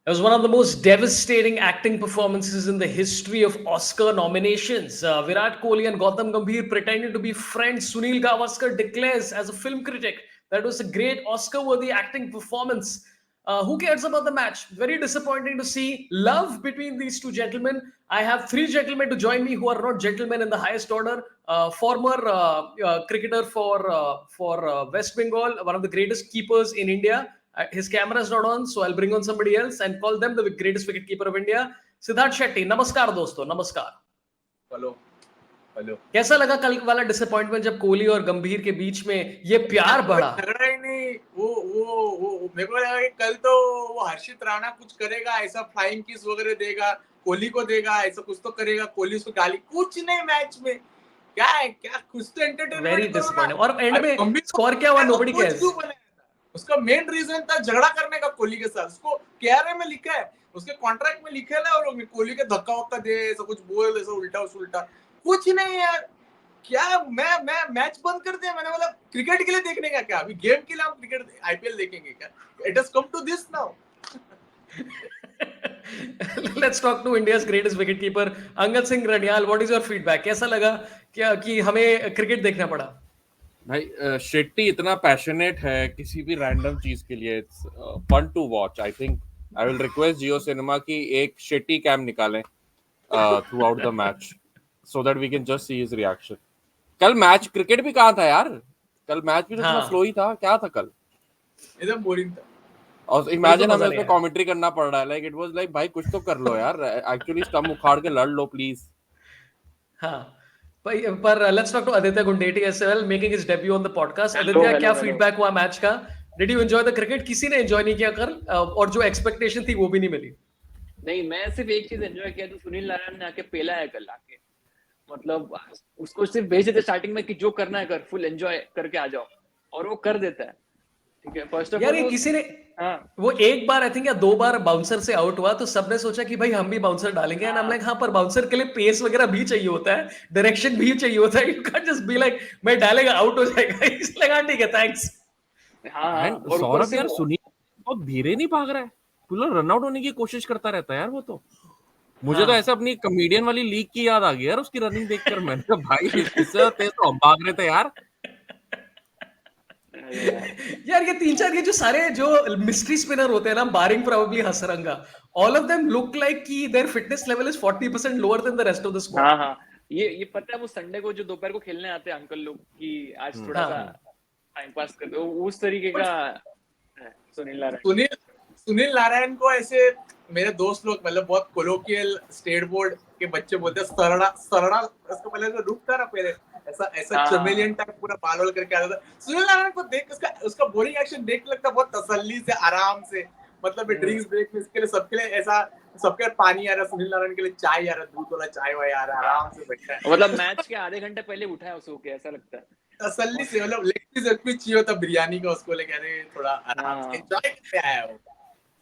It was one of the most devastating acting performances in the history of Oscar nominations. Virat Kohli and Gautam Gambhir pretending to be friends. Sunil Gavaskar declares as a film critic that it was a great Oscar-worthy acting performance. Who cares about the match? Very disappointing to see love between these two gentlemen. I have three gentlemen to join me who are not gentlemen in the highest order. Former cricketer for West Bengal, one of the greatest keepers in India. His camera is not on, so I'll bring on somebody else and call them the greatest wicket keeper of India. Siddharth Shetty, नमस्कार दोस्तों, नमस्कार. Hello hello. कैसा लगा कल वाला disappointment जब कोहली और गंभीर के बीच में ये प्यार बढ़ा? झगड़ा ही नहीं. वो मेरे को लगा कि कल तो वो हर्षित राणा कुछ करेगा, ऐसा फ्लाइंग किस वगैरह देगा, कोहली को देगा, ऐसा कुछ तो करेगा, कोहली उसको गाली. कुछ नहीं मैच में. क्या है, क्या कुछ तो एंटरटेनमेंट. Very disappointing. और एंड में स्कोर क्या हुआ? Nobody cares. उसका मेन रीजन था झगड़ा करने का कोहली के साथ. उसको केआरए में लिखा है, उसके कॉन्ट्रैक्ट में लिखा है और कोहली के धक्का वक्का दे, ऐसा कुछ बोल, ऐसा उल्टा कुछ नहीं यार. क्या मैं मैच बंद कर दिया. मैंने बोला क्रिकेट के लिए देखने का क्या, अभी गेम के लिए हम क्रिकेट आईपीएल देखेंगे क्या? It has come to this now. Let's talk to India's greatest wicketkeeper Angad Singh Raniyal. What is your feedback? कैसा लगा क्या कि हमें क्रिकेट देखना पड़ा? भाई शेट्टी इतना पैशनेट है किसी भी रैंडम चीज के लिए. It's fun to watch. I think I will request Jio Cinema की एक शेट्टी कैम निकालें throughout the match so that we can just see his reaction. कल मैच क्रिकेट भी कहाँ था यार? कल मैच भी तो इतना स्लो ही था. क्या था कल? एकदम बोरिंग था. और इमेजिन हमें उसमें कमेंट्री करना पड़ रहा है. लाइक इट वाज लाइक भाई कुछ तो कर लो यार. एक्चुअली स्टंप उखाड़ के लड़ लो प्लीज. हाँ, पर let's talk to Aditya Gundeti as well, making his debut on the podcast. Aditya, क्या फीडबैक हुआ मैच का? Did you enjoy the cricket? किसी ने एंजॉय नहीं किया कल, और जो एक्सपेक्टेशन थी वो भी नहीं मिली. नहीं, मैं सिर्फ एक चीज एंजॉय किया, तो सुनील नारायण ने आके पेला है कल आके. मतलब उसको सिर्फ भेज देते स्टार्टिंग में कि जो करना है कर, फुल एंजॉय करके आ जाओ, और वो कर देता है. ठीक है. फर्स्ट ऑफ ऑल किसी ने वो एक बार आई थिंक या दो बार बाउंसर से आउट हुआ, तो सबने सोचा कि भाई हम भी बाउंसर डालेंगे. एंड आई एम लाइक, हाँ, पर बाउंसर के लिए पेस वगैरह भी चाहिए होता है, डायरेक्शन भी चाहिए होता है. You can't just be like मैं डालेगा आउट हो जाएगा. इसलिए कहा ठीक है, थैंक्स. हां, और सौरभ यार सुनील बहुत धीरे नहीं भाग रहा है. पूरा रन आउट होने की कोशिश करता रहता है यार वो तो. मुझे तो ऐसा अपनी कॉमेडियन वाली लीग की याद आ गई यार उसकी रनिंग देखकर. मैंने कहा भाई इससे तेज तो हम भाग रहे थे यार. यार ये तीन चार ये जो सारे जो मिस्ट्री स्पिनर होते हैं ना, barring probably Hasaranga, all of them look like कि their fitness level is 40% lower than the rest of the squad. हां, ये पता है, वो संडे को जो दोपहर को खेलने आते हैं अंकल लोग कि आज थोड़ा सा टाइम पास कर दो, उस तरीके का सुनील नारायण को ऐसे मेरे दोस्त लोग मतलब बहुत कोलोकियल स्टेट बोर्ड के बच्चे बोलते हैं सरड़ा. उसको पहले तो रुक था ना, पहले ऐसा चमेलियन टाइप पूरा बाल करके आता था. सुनील नारायण को देख उसका बॉलिंग एक्शन देख लगता बहुत तसल्ली से, आराम से. मतलब ड्रिंक्स ब्रेक में इसके लिए सबके लिए ऐसा, सबके पानी आ रहा, सुनील नारायण के लिए चाय आ रहा, दूध वाला चाय आ रहा, आराम से बैठा है. मतलब मैच के आधे घंटे पहले उठा है उसको, ऐसा लगता है तसल्ली से. मतलब लेग पीस चाहिए होता बिरयानी का उसको, लेके अरे थोड़ा आराम से एंजॉय करके आया है वो.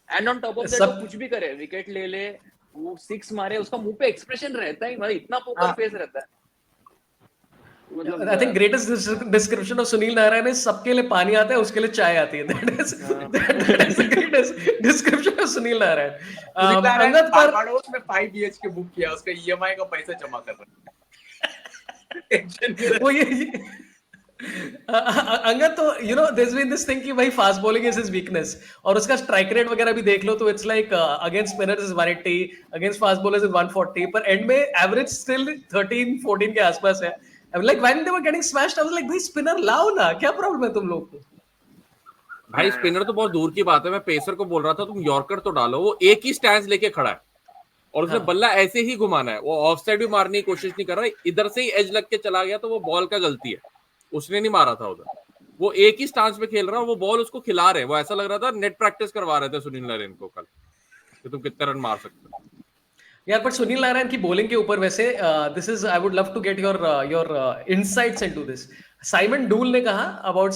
And on top of that कुछ भी करे, विकेट ले, वो सिक्स मारे, उसका मुंह पे एक्सप्रेशन रहता है, मतलब इतना पोकर फेस रहता है. I think greatest description of Sunil Narayan is सबके लिए पानी आता है, उसके लिए चाय आती है. That is the greatest description of Sunil Narayan. Angad पर उसने 5 BHK बुक किया, उसका EMI का पैसा जमा कर रहा है. वो ये अंगद तो you know there's been this thing कि भाई fast bowling is his weakness, और उसका स्ट्राइक रेट वगैरह भी देख लो तो it's like against spinners is 180, against fast bowlers is 140, पर एंड में एवरेज स्टिल 13-14 के आसपास है. Like when they were getting smashed, I was like, भाई स्पिनर लाओ ना, क्या प्रॉब्लम है तुम लोग को? भाई स्पिनर तो बहुत दूर की बात है. मैं पेसर को बोल रहा था तुम यॉर्कर तो डालो. वो एक ही स्टैंस लेके खड़ा है और उसने बल्ला ऐसे ही घुमाना है. वो ऑफ साइड भी मारने की कोशिश नहीं कर रहा, इधर से ही एज लग के चला गया तो वो बॉल का गलती है, उसने नहीं मारा था उधर. वो एक ही स्टांस पे खेल रहा है, वो बॉल उसको खिला रहे. वो ऐसा लग रहा था नेट प्रैक्टिस करवा रहे थे सुनील नारायण को कल कि तुम कितने रन मार सकते हो यार. बट सुनील नारायण की बॉलिंग के ऊपर वैसे this is I would love to get your insights into this. Simon Doull ने कहा about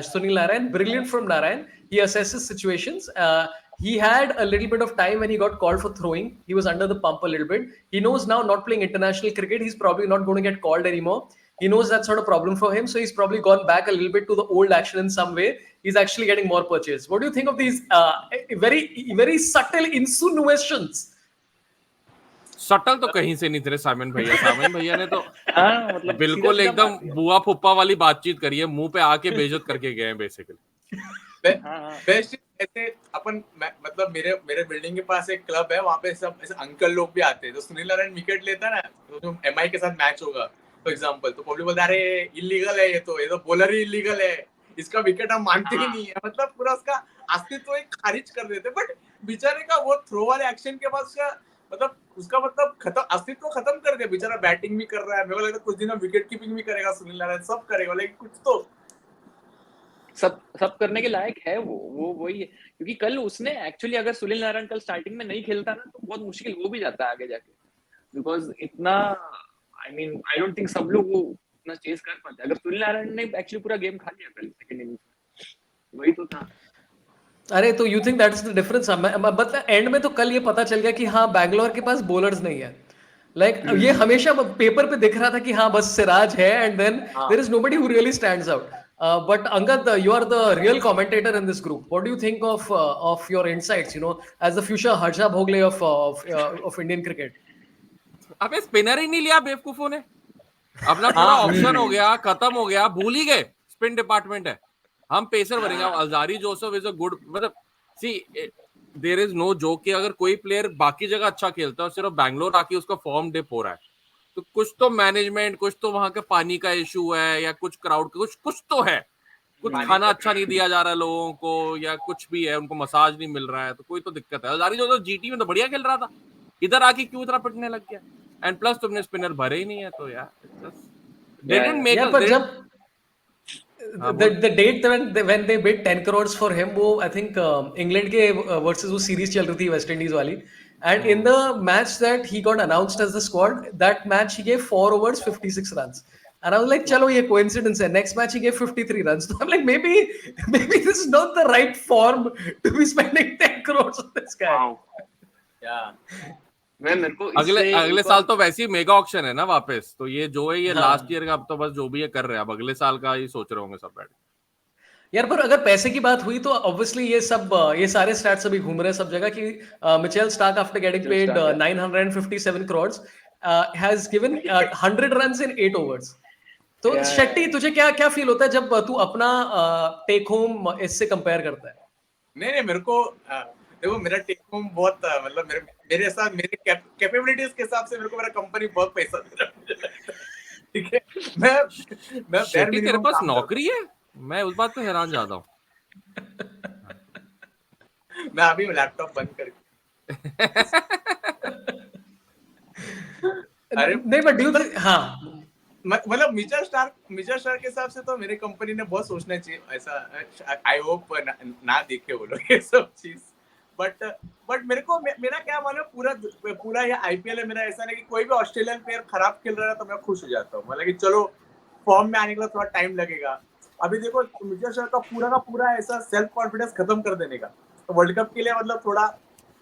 Sunil Narine, brilliant from Narine, he assesses situations. He had a little bit of time when he got called for throwing. He was under the pump a little bit. He knows now, not playing international cricket, he's probably not going to get called anymore. He knows that's not a problem for him, so he's probably gone back a little bit to the old action in some way. He's actually getting more purchase. What do you think of these very subtle insinuations? Subtle तो कहीं से नहीं थे Simon भैया ने तो हाँ, मतलब बिल्कुल सीधा एकदम मार दिया। बुआ फुप्पा वाली बातचीत करी है, मुंह पे आके बेइज्जत करके गए हैं बेसिकली। हाँ। बेस्ट ऐसे अपन मतलब मेरे बिल्डिंग के पास एक क्लब है, वहाँ पे सब ऐसे अंकल लोग भी आते हैं। तो सुनील नारायण विकेट लेता है ना, तो जो एमआई के साथ मैच होगा फॉर एग्जांपल, तो पब्लिक बोलता है अरे इलीगल है, ये तो बॉलर ही इलीगल है, इसका विकेट हम मानते ही नहीं है। मतलब पूरा उसका अस्तित्व ही खारिज कर देते। बट बेचारे का वो थ्रो वाले एक्शन के बाद उसका मतलब खत्म, अस्तित्व खत्म कर दिया। बेचारा बैटिंग भी कर रहा है, मेरे को लगता है कुछ दिन विकेट कीपिंग भी करेगा सुनील नारायण, सब करेगा, लेकिन कुछ तो सब करने के लायक है वो वही है। क्योंकि कल उसने एक्चुअली, अगर सुनील नारायण कल स्टार्टिंग में नहीं खेलता ना, तो बहुत मुश्किल हो भी जाता है आगे जाके। बिकॉज इतना आई डोंट थिंक सब लोग वो इतना चेस कर पाते। अगर सुनील नारायण ने एक्चुअली पूरा गेम खा लिया कल सेकंड इनिंग्स में, वही तो था। अरे तो you think that's the difference? मतलब एंड में तो कल ये पता चल गया कि हाँ बैंगलोर के पास बॉलर्स नहीं है। लाइक ये हमेशा पेपर पे दिख रहा था कि हाँ बस सिराज है, and then there is nobody who really stands out. But Angad, you are the real commentator in this group. What do you think of your insights, as the future Harsha Bhogle of Indian cricket? अबे spinner ही नहीं लिया बेवकूफों ने, अपना पूरा option हो गया, खत्म हो गया, भूल ही गए स्पिन डिपार्टमेंट है, हम पेसर बनेंगे। Alzarri Joseph is a good, मतलब सी देयर इज नो जोक कि अगर कोई प्लेयर बाकी जगह अच्छा खेलता है और सिर्फ बैंगलोर आके उसका फॉर्म डिप हो रहा है, तो कुछ तो मैनेजमेंट, कुछ तो वहां के पानी का इशू है, या कुछ क्राउड का कुछ तो है, कुछ खाना अच्छा नहीं दिया जा रहा है लोगों को, या कुछ भी है, उनको मसाज नहीं मिल रहा है, तो कोई तो दिक्कत है। अल्जारी जोसेफ जीटी में तो बढ़िया खेल रहा था, इधर आके क्यों इतना पिटने लग गया? एंड प्लस तुमने स्पिनर भरे ही नहीं है, तो यार but जब the date when they bid 10 crores for him, वो I think England के versus वो series चल रही थी West Indies वाली, and in the match that he got announced as the squad, that match he gave 4 overs 56 runs, and I was like चलो ये coincidence है। Next match he gave 53 runs, so I'm like maybe this is not the right form to be spending 10 crores on this guy. yeah मेरे को अगले साल तो वैसे ही mega auction है ना वापस, तो ये जो है ये लास्ट ईयर का, अब तो बस जो भी ये कर रहे हैं, अब अगले साल का ही सोच रहे होंगे सब बैठ यार। पर अगर पैसे की बात हुई तो ऑब्वियसली ये सारे स्टैट्स अभी घूम रहे हैं सब जगह कि Mitchell Starc after getting paid 957 crores has given 100 runs in 8 overs. तो शेट्टी, तुझे क्या फील होता है जब तू अपना टेक होम इससे कंपेयर करता है? नहीं मेरे को देखो, मेरा टेक होम बहुत मतलब मेरे साथ मेरे कैपेबिलिटीज के हिसाब से मेरे को मेरा कंपनी बहुत पैसा दे रहा है, ठीक है। मैं शेट्टी तेरे पास नौकरी है? मैं उस बात पे हैरान जाता हूँ। मैं अभी लैपटॉप बंद करके अरे नहीं, बट हाँ मतलब मिचेल स्टार्क के हिसाब से तो मेरे कंपनी ने बहुत सोचना चाहिए ऐसा। आई होप ना देखे वो लोग ये सब चीज। बट मेरा क्या मानो, पूरा ये आईपीएल है मेरा, ऐसा नहीं कि कोई भी ऑस्ट्रेलियन प्लेयर खराब खेल रहा है तो मैं खुश हो जाता हूँ। मतलब कि चलो फॉर्म में आने के लिए थोड़ा टाइम लगेगा। अभी देखो मिचेल स्टार्क का पूरा ऐसा सेल्फ कॉन्फिडेंस खत्म कर देने का, तो वर्ल्ड कप के लिए मतलब थोड़ा,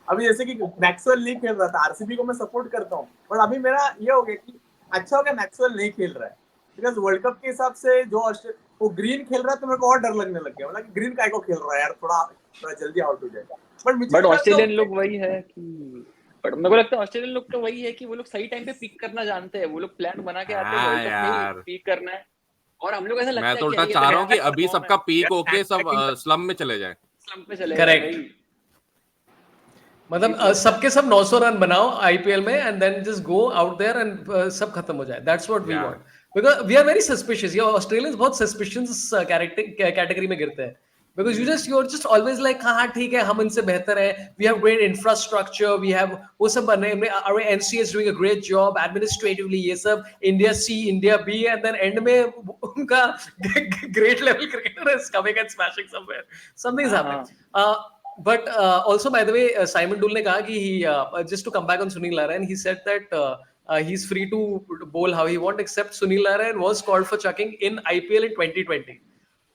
अभी जैसे कि मैक्सवेल नहीं खेल रहा था, आरसीबी को मैं सपोर्ट करता हूँ, बट अभी मेरा ये हो गया कि अच्छा हो गया मैक्सवेल नहीं खेल रहा है, बिकॉज वर्ल्ड कप के हिसाब से जो वो ग्रीन खेल रहा है तो मेरे को और डर लगने लग गया। मतलब ग्रीन काय को खेल रहा है यार, थोड़ा जल्दी आउट हो जाएगा। बट ऑस्ट्रेलियन लोग वही है कि, बट मेरे को लगता है ऑस्ट्रेलियन लोग तो वही है कि वो लोग सही टाइम पे पिक करना जानते हैं। वो लोग प्लान बना के आते हैं वर्ल्ड कप में पिक करना है, और हम लोग ऐसा लगता है मैं तो उल्टा चाह रहा हूँ कि अभी सबका पीक होके सब स्लम में चले जाए। करेक्ट, मतलब सबके सब 900 रन बनाओ आईपीएल में, and then just go out there and सब खत्म हो जाए। That's what we want, because we are very suspicious. ये ऑस्ट्रेलियंस बहुत सस्पिशियस कैटेगरी में गिरते हैं, because you're just always like हाँ ठीक है, हम इनसे बेहतर है, we have great infrastructure, we have वो सब बने, our NCA is doing a great job administratively, ये सब India C, India B, and then end में उनका great level cricketer is coming and smashing somewhere, something's happening. But also by the way, Simon Doull ने कहा कि he just to come back on Sunil Narine, he said that he's free to bowl how he want, except Sunil Narine was called for chucking in IPL in 2020.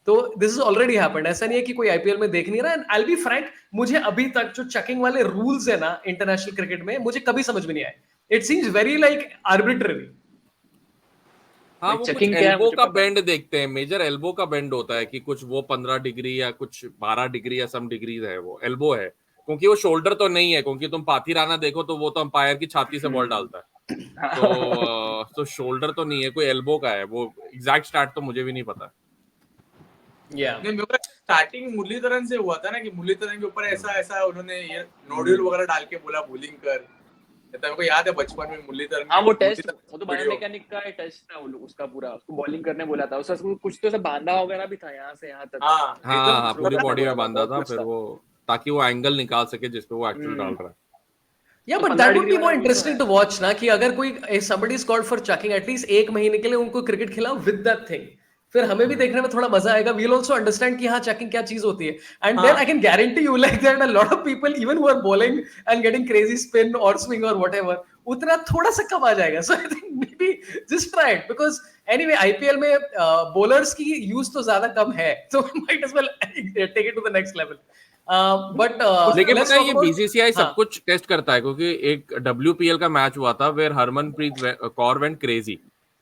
तो this is already happened. ऐसा नहीं है कि कोई IPL में देख नहीं रहा। And I will be frank, मुझे अभी तक जो चेकिंग वाले रूल्स है ना इंटरनेशनल क्रिकेट में, मुझे कभी समझ में नहीं आए। It seems very like arbitrary. हाँ, वो कुछ चेकिंग क्या है एल्बो मुझे का पता नहीं। बेंड देखते हैं, मेजर एल्बो का बेंड होता है कि कुछ वो 15 डिग्री या कुछ 12 डिग्री या सम डिग्रीज है, वो एल्बो है, क्योंकि वो शोल्डर तो नहीं है, क्योंकि तुम पाथी राणा देखो तो वो तो अंपायर की छाती से बॉल डालता है, तो शोल्डर तो नहीं है, कोई एल्बो का है, वो एग्जैक्ट स्टार्ट तो मुझे भी नहीं पता। Yeah. नहीं, मेरे को स्टार्टिंग मुरलीधरन से हुआ था ना, कि मुरलीधरन के ऊपर ऐसा ऐसा उन्होंने ये नोड्यूल वगैरह डाल के बोला बॉलिंग कर। तो मेरे को याद है बचपन में मुरलीधरन हाँ, वो टेस्ट, मुरलीधरन वो तो वीडियो। बायोमेकेनिक का टेस्ट था, उसका पूरा, उसको बॉलिंग करने बोला था, उसका कुछ तो ऐसा बांधा वगैरह भी था यहाँ से यहाँ तक। हाँ हाँ, पूरी एकदम बॉडी में बहुत बांधा था, कुछ फिर था। वो ताकि वो एंगल निकाल सके जिसपे वो एक्चुअल डाल रहा है। Yeah, तो but 15 that would degree be more वाला भी तो interesting है। to watch ना, कि अगर कोई if somebody is called for chucking, at least 1 महीने के लिए उनको क्रिकेट खिलाओ with that thing, फिर हमें भी देखने में थोड़ा मजा आएगा, we'll also understand कि हाँ chucking क्या चीज होती है, and then I can guarantee you like that a lot of people even who are bowling and getting crazy spin or swing or whatever, उतना थोड़ा सा कम आ जाएगा, so I think maybe just try it, because anyway IPL में bowlers की use तो ज्यादा कम है, so might as well take it to the next level. But लेकिन let's पता है talk ये about, बीसीसीआई सब हाँ, कुछ टेस्ट करता है, क्योंकि एक WPL का मैच हुआ था where Harmanpreet Kaur went crazy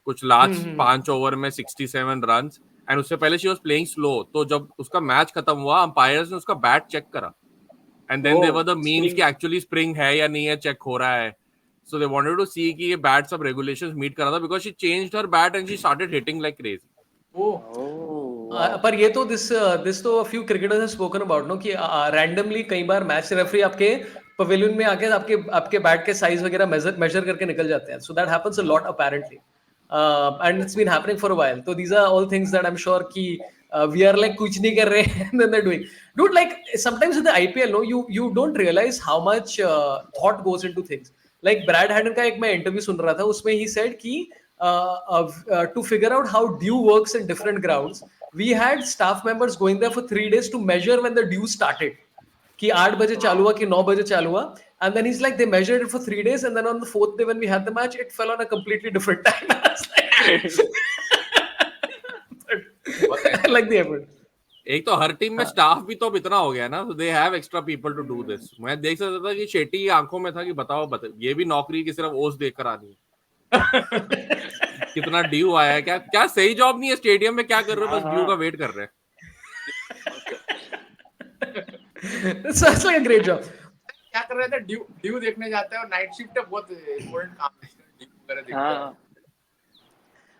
कुछ लास्ट 5 ओवर में 67 रन्स, एंड उससे पहले शी वाज प्लेइंग स्लो, तो जब उसका मैच खत्म हुआ अंपायर्स ने उसका बैट चेक करा, and then there were the memes कि एक्चुअली स्प्रिंग है या नहीं है, चेक हो रहा है, सो दे वांटेड टू सी कि ये बैट सब रेगुलेशंस मीट कर रहा था, because she changed her bat and she started hitting like crazy. पर ये तो दिस तो few cricketers have spoken about no, कि रैंडमली कई बार मैच रेफरी आपके पवेलियन में आके आपके आपके बैट के साइज वगैरह मेजर करके निकल जाते हैं, so that happens a lot apparently, and it's been happening for a while, तो these are all things that I am sure कि वी आर लाइक कुछ नहीं कर रहे हैं and then they're doing, dude, like sometimes in the IPL no, you don't realize how much thought goes into things, like Brad Haddon का एक मैं interview सुन रहा था, उसमें he said कि to figure out how dew works in different grounds, we had staff members going there for 3 days to measure when the dew started, कि 8 बजे चालू हुआ कि 9 बजे चालू हुआ, and then he's like they measured it for 3 days, and then on the 4th day when we had the match it fell on a completely different time. I was like, I like the effort. एक तो हर team में staff भी तो अब इतना हो गया ना, so they have extra people to do this। मैं देख सकता था कि शेट्टी की आंखों में था कि बताओ ये भी नौकरी की सिर्फ ओस देख कर आनी है। कितना ड्यू आया है, क्या सही जॉब नहीं है स्टेडियम में, क्या कर रहे हो, बस ड्यू का वेट कर रहे हैं। So it's like a great job. क्या कर रहे थे, ड्यू देखने जाते हैं, और नाइट शिफ्ट है, बहुत इम्पोर्टेंट काम है, ड्यू वगैरह देखते हैं। हाँ,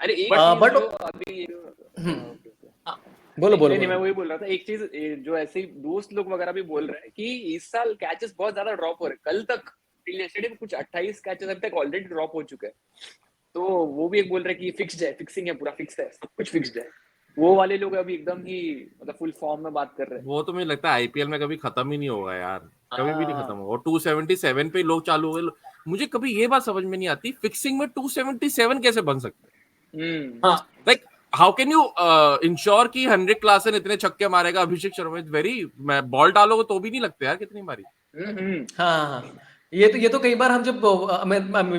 अरे एक but- चीज जो अभी बोलो नहीं, मैं वही बोल रहा था, एक चीज जो ऐसे ही दोस्त लोग वगैरह भी बोल रहे हैं कि इस साल कैचेस बहुत ज्यादा ड्रॉप हो रहे हैं, कल तक यस्टरडे में कुछ 28 कैचेस अभी तक ऑलरेडी ड्रॉप हो चुके हैं, तो वो भी एक बोल रहे हैं कि फिक्स्ड है, फिक्सिंग है, पूरा फिक्स है, सब कुछ फिक्स्ड है, वो वाले लोग अभी एकदम ही मतलब फुल फॉर्म में बात कर रहे हैं। वो तो मुझे लगता है आईपीएल में कभी खत्म ही नहीं होगा यार, कभी भी नहीं खत्म होगा, और 277 पे लोग चालू हो गए। मुझे कभी ये बात समझ में नहीं आती, फिक्सिंग में 277 कैसे बन सकते हैं, like how can you ensure कि 100 क्लासन इतने छक्के मारेगा अभिषेक शर्मा, इट्स वेरी, मैं बॉल डालोगे तो भी नहीं लगते यार कितनी मारी। हाँ, ये तो कई बार हम जब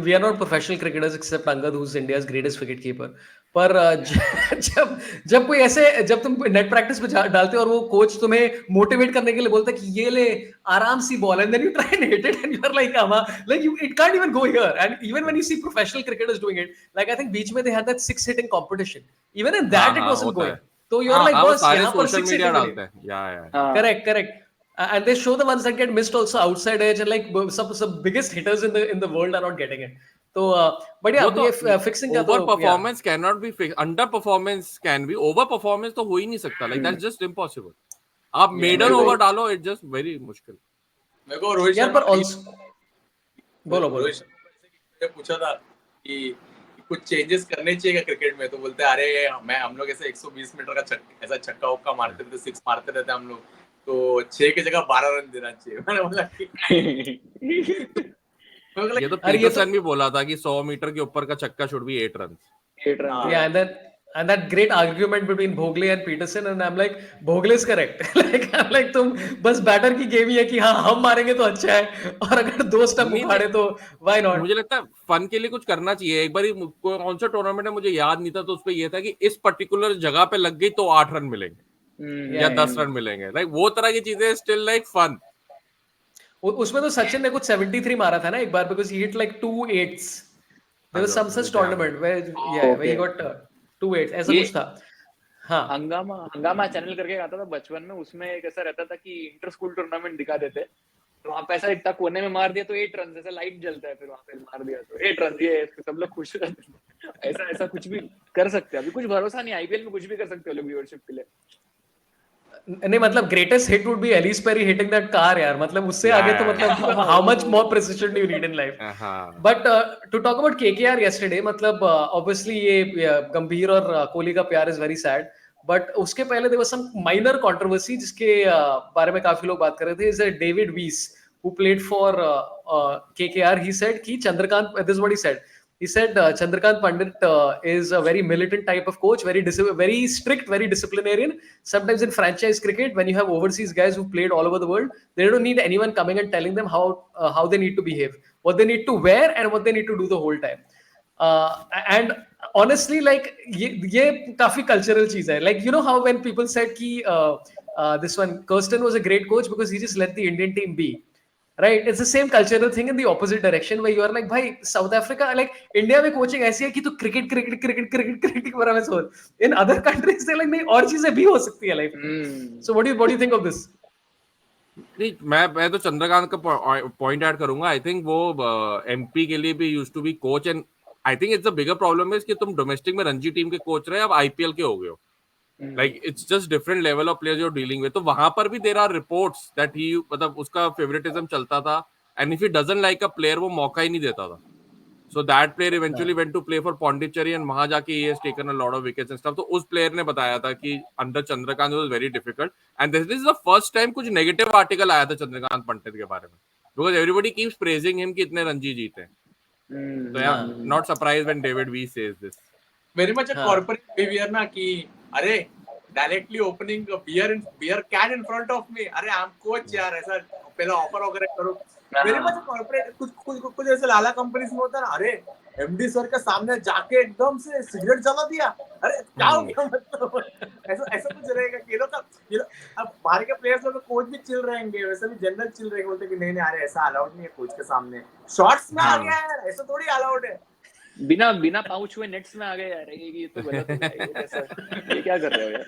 we are not professional cricketers except Angad who is India's greatest wicket keeper, पर जब कोई ऐसे, जब तुम नेट प्रैक्टिस पे डालते हो और वो कोच तुम्हें मोटिवेट करने के लिए बोलता है कि ये ले आराम सी ball, and then you try and hit it and you are like like you, it can't even go here, and even when you see professional cricketers doing it, like I think बीच में they had that 6 hitting competition, even in that it wasn't going, so you're like boss यहाँ पर 6 media hitting डालते हैं, या correct, and they show the ones that get missed also outside edge, and like some biggest hitters in the world are not getting it, so but yeah, ये fixing का तो over performance can not be fix, under performance can be, over performance तो हो ही नहीं सकता, like that's just impossible, आप medal over डालो, it's just very मुश्किल। मेरे को रोहित यार शर्मा पर also बोलो रोहित शर्मा से पूछा था कि कुछ चेंजेस करने चाहिए क्या क्रिकेट में, तो बोलते अरे हम लोग ऐसे 120 मीटर का ऐसा छक्का उक्का मारते थे, 6 मारते रहते हम लोग, तो 6 की जगह 12 रन देना चाहिए। मैंने बोला ये तो पीटरसन भी बोला था कि 100 मीटर के ऊपर का छक्का should be 8 run. yeah, and that great argument between Bhogle and Peterson, and I'm like Bhogle is correct, like I'm like तुम बस बैटर की गेम ही है कि हाँ हम मारेंगे तो अच्छा है, और अगर 2 स्टंप उखाड़े तो why not। मुझे लगता है फन के लिए कुछ करना चाहिए। एक बार कौन सा टूर्नामेंट है मुझे याद नहीं था, तो उसपे ये था कि इस पर्टिकुलर जगह पे लग गई तो 8 रन मिलेंगे या 10 रन मिलेंगे, लाइक वो तरह की चीजें स्टिल लाइक फन। उसमें तो सचिन ने कुछ 73 मारा था ना एक बार, because he hit like 2 8s, there was some such tournament where he got 2-8 ऐसा ये कुछ था। हाँ हंगामा चैनल करके आता था बचपन में, उसमें एक ऐसा रहता था कि इंटर स्कूल टूर्नामेंट दिखा देते, तो वहाँ पे ऐसा इतना कोने में मार दिया तो 8 रन, जैसे लाइट जलता है, फिर वहाँ पे मार दिया तो 8 रन, ये सब लोग खुश हो जाते थे। ऐसा ऐसा कुछ भी कर सकते हैं, अभी कुछ भरोसा नहीं, आईपीएल में कुछ भी कर सकते हो लोग व्यूअरशिप के लिए। नहीं मतलब greatest hit would be Ellyse Perry hitting that car यार, मतलब उससे आगे तो मतलब how much more precision do you need in life. हाँ but to talk about KKR yesterday, मतलब ऑब्वियसली ये गंभीर और कोहली का प्यार इज वेरी सैड, बट उसके पहले there was some minor controversy जिसके बारे में काफी लोग बात कर रहे थे. Is David Wiese who played for KKR. He said कि Chandrakant, this is what he said. He said Chandrakant Pandit is a very militant type of coach, very strict, very disciplinarian. Sometimes in franchise cricket, when you have overseas guys who played all over the world, they don't need anyone coming and telling them how they need to behave, what they need to wear, and what they need to do the whole time. And honestly, like ये काफी cultural चीज है. Like you know how when people said कि this one Kirsten was a great coach because he just let the Indian team be. Right, it's the same cultural thing in the opposite direction where you are like, भाई South Africa, like India में coaching ऐसी है कि तू cricket के बारे में सोच. In other countries they like नहीं और चीजें भी हो सकती है life. So what do you think of this? नहीं, मैं तो चंद्रकांत का पॉइंट ऐड करूंगा. आई थिंक वो एमपी के लिए भी used to be coach, and I think it's a bigger problem is कि तुम डोमेस्टिक में रणजी टीम के कोच रहे, अब आईपीएल के हो गए हो. Like it's just different level of players you are dealing with. तो वहां पर भी there are reports that he, मतलब उसका फेवरेटिज्म चलता था, and if he doesn't like a player वो मौका ही नहीं देता था. So that player eventually went to play for Pondicherry, and वहां जाके he has taken a lot of wickets and stuff. तो उस player ने बताया था कि under Chandrakant was very difficult, and this is the first time कुछ negative article आया था चंद्रकांत पंडित के बारे में, because everybody keeps praising him कि इतने रणजी जीते. So yeah, not surprised when David Weiss says this. Very much a corporate behavior ना कि अरे directly opening a beer can in front of me, अरे I'm coach यार, ऐसा पहला ऑफर वगैरह करो. मेरे पास कॉर्पोरेट कुछ ऐसे लाला कंपनीज में होता है ना, अरे एमडी सर के सामने जाके एकदम से सिगरेट जला दिया, अरे क्या हो गया, मतलब ऐसा कुछ रहेगा कि लोग अब बाहर के प्लेयर्स लोग कोच भी चिल रहेंगे, वैसे भी जनरल चिल रहेंगे, बोलते कि नहीं अरे ऐसा अलाउड नहीं है कोच के सामने, शॉट्स में आ गया यार, ऐसा थोड़ी अलाउड है, बिना पाउच हुए नेट्स में आ गए यार, ये तो गलत हो गया, ये क्या कर रहे हो यार,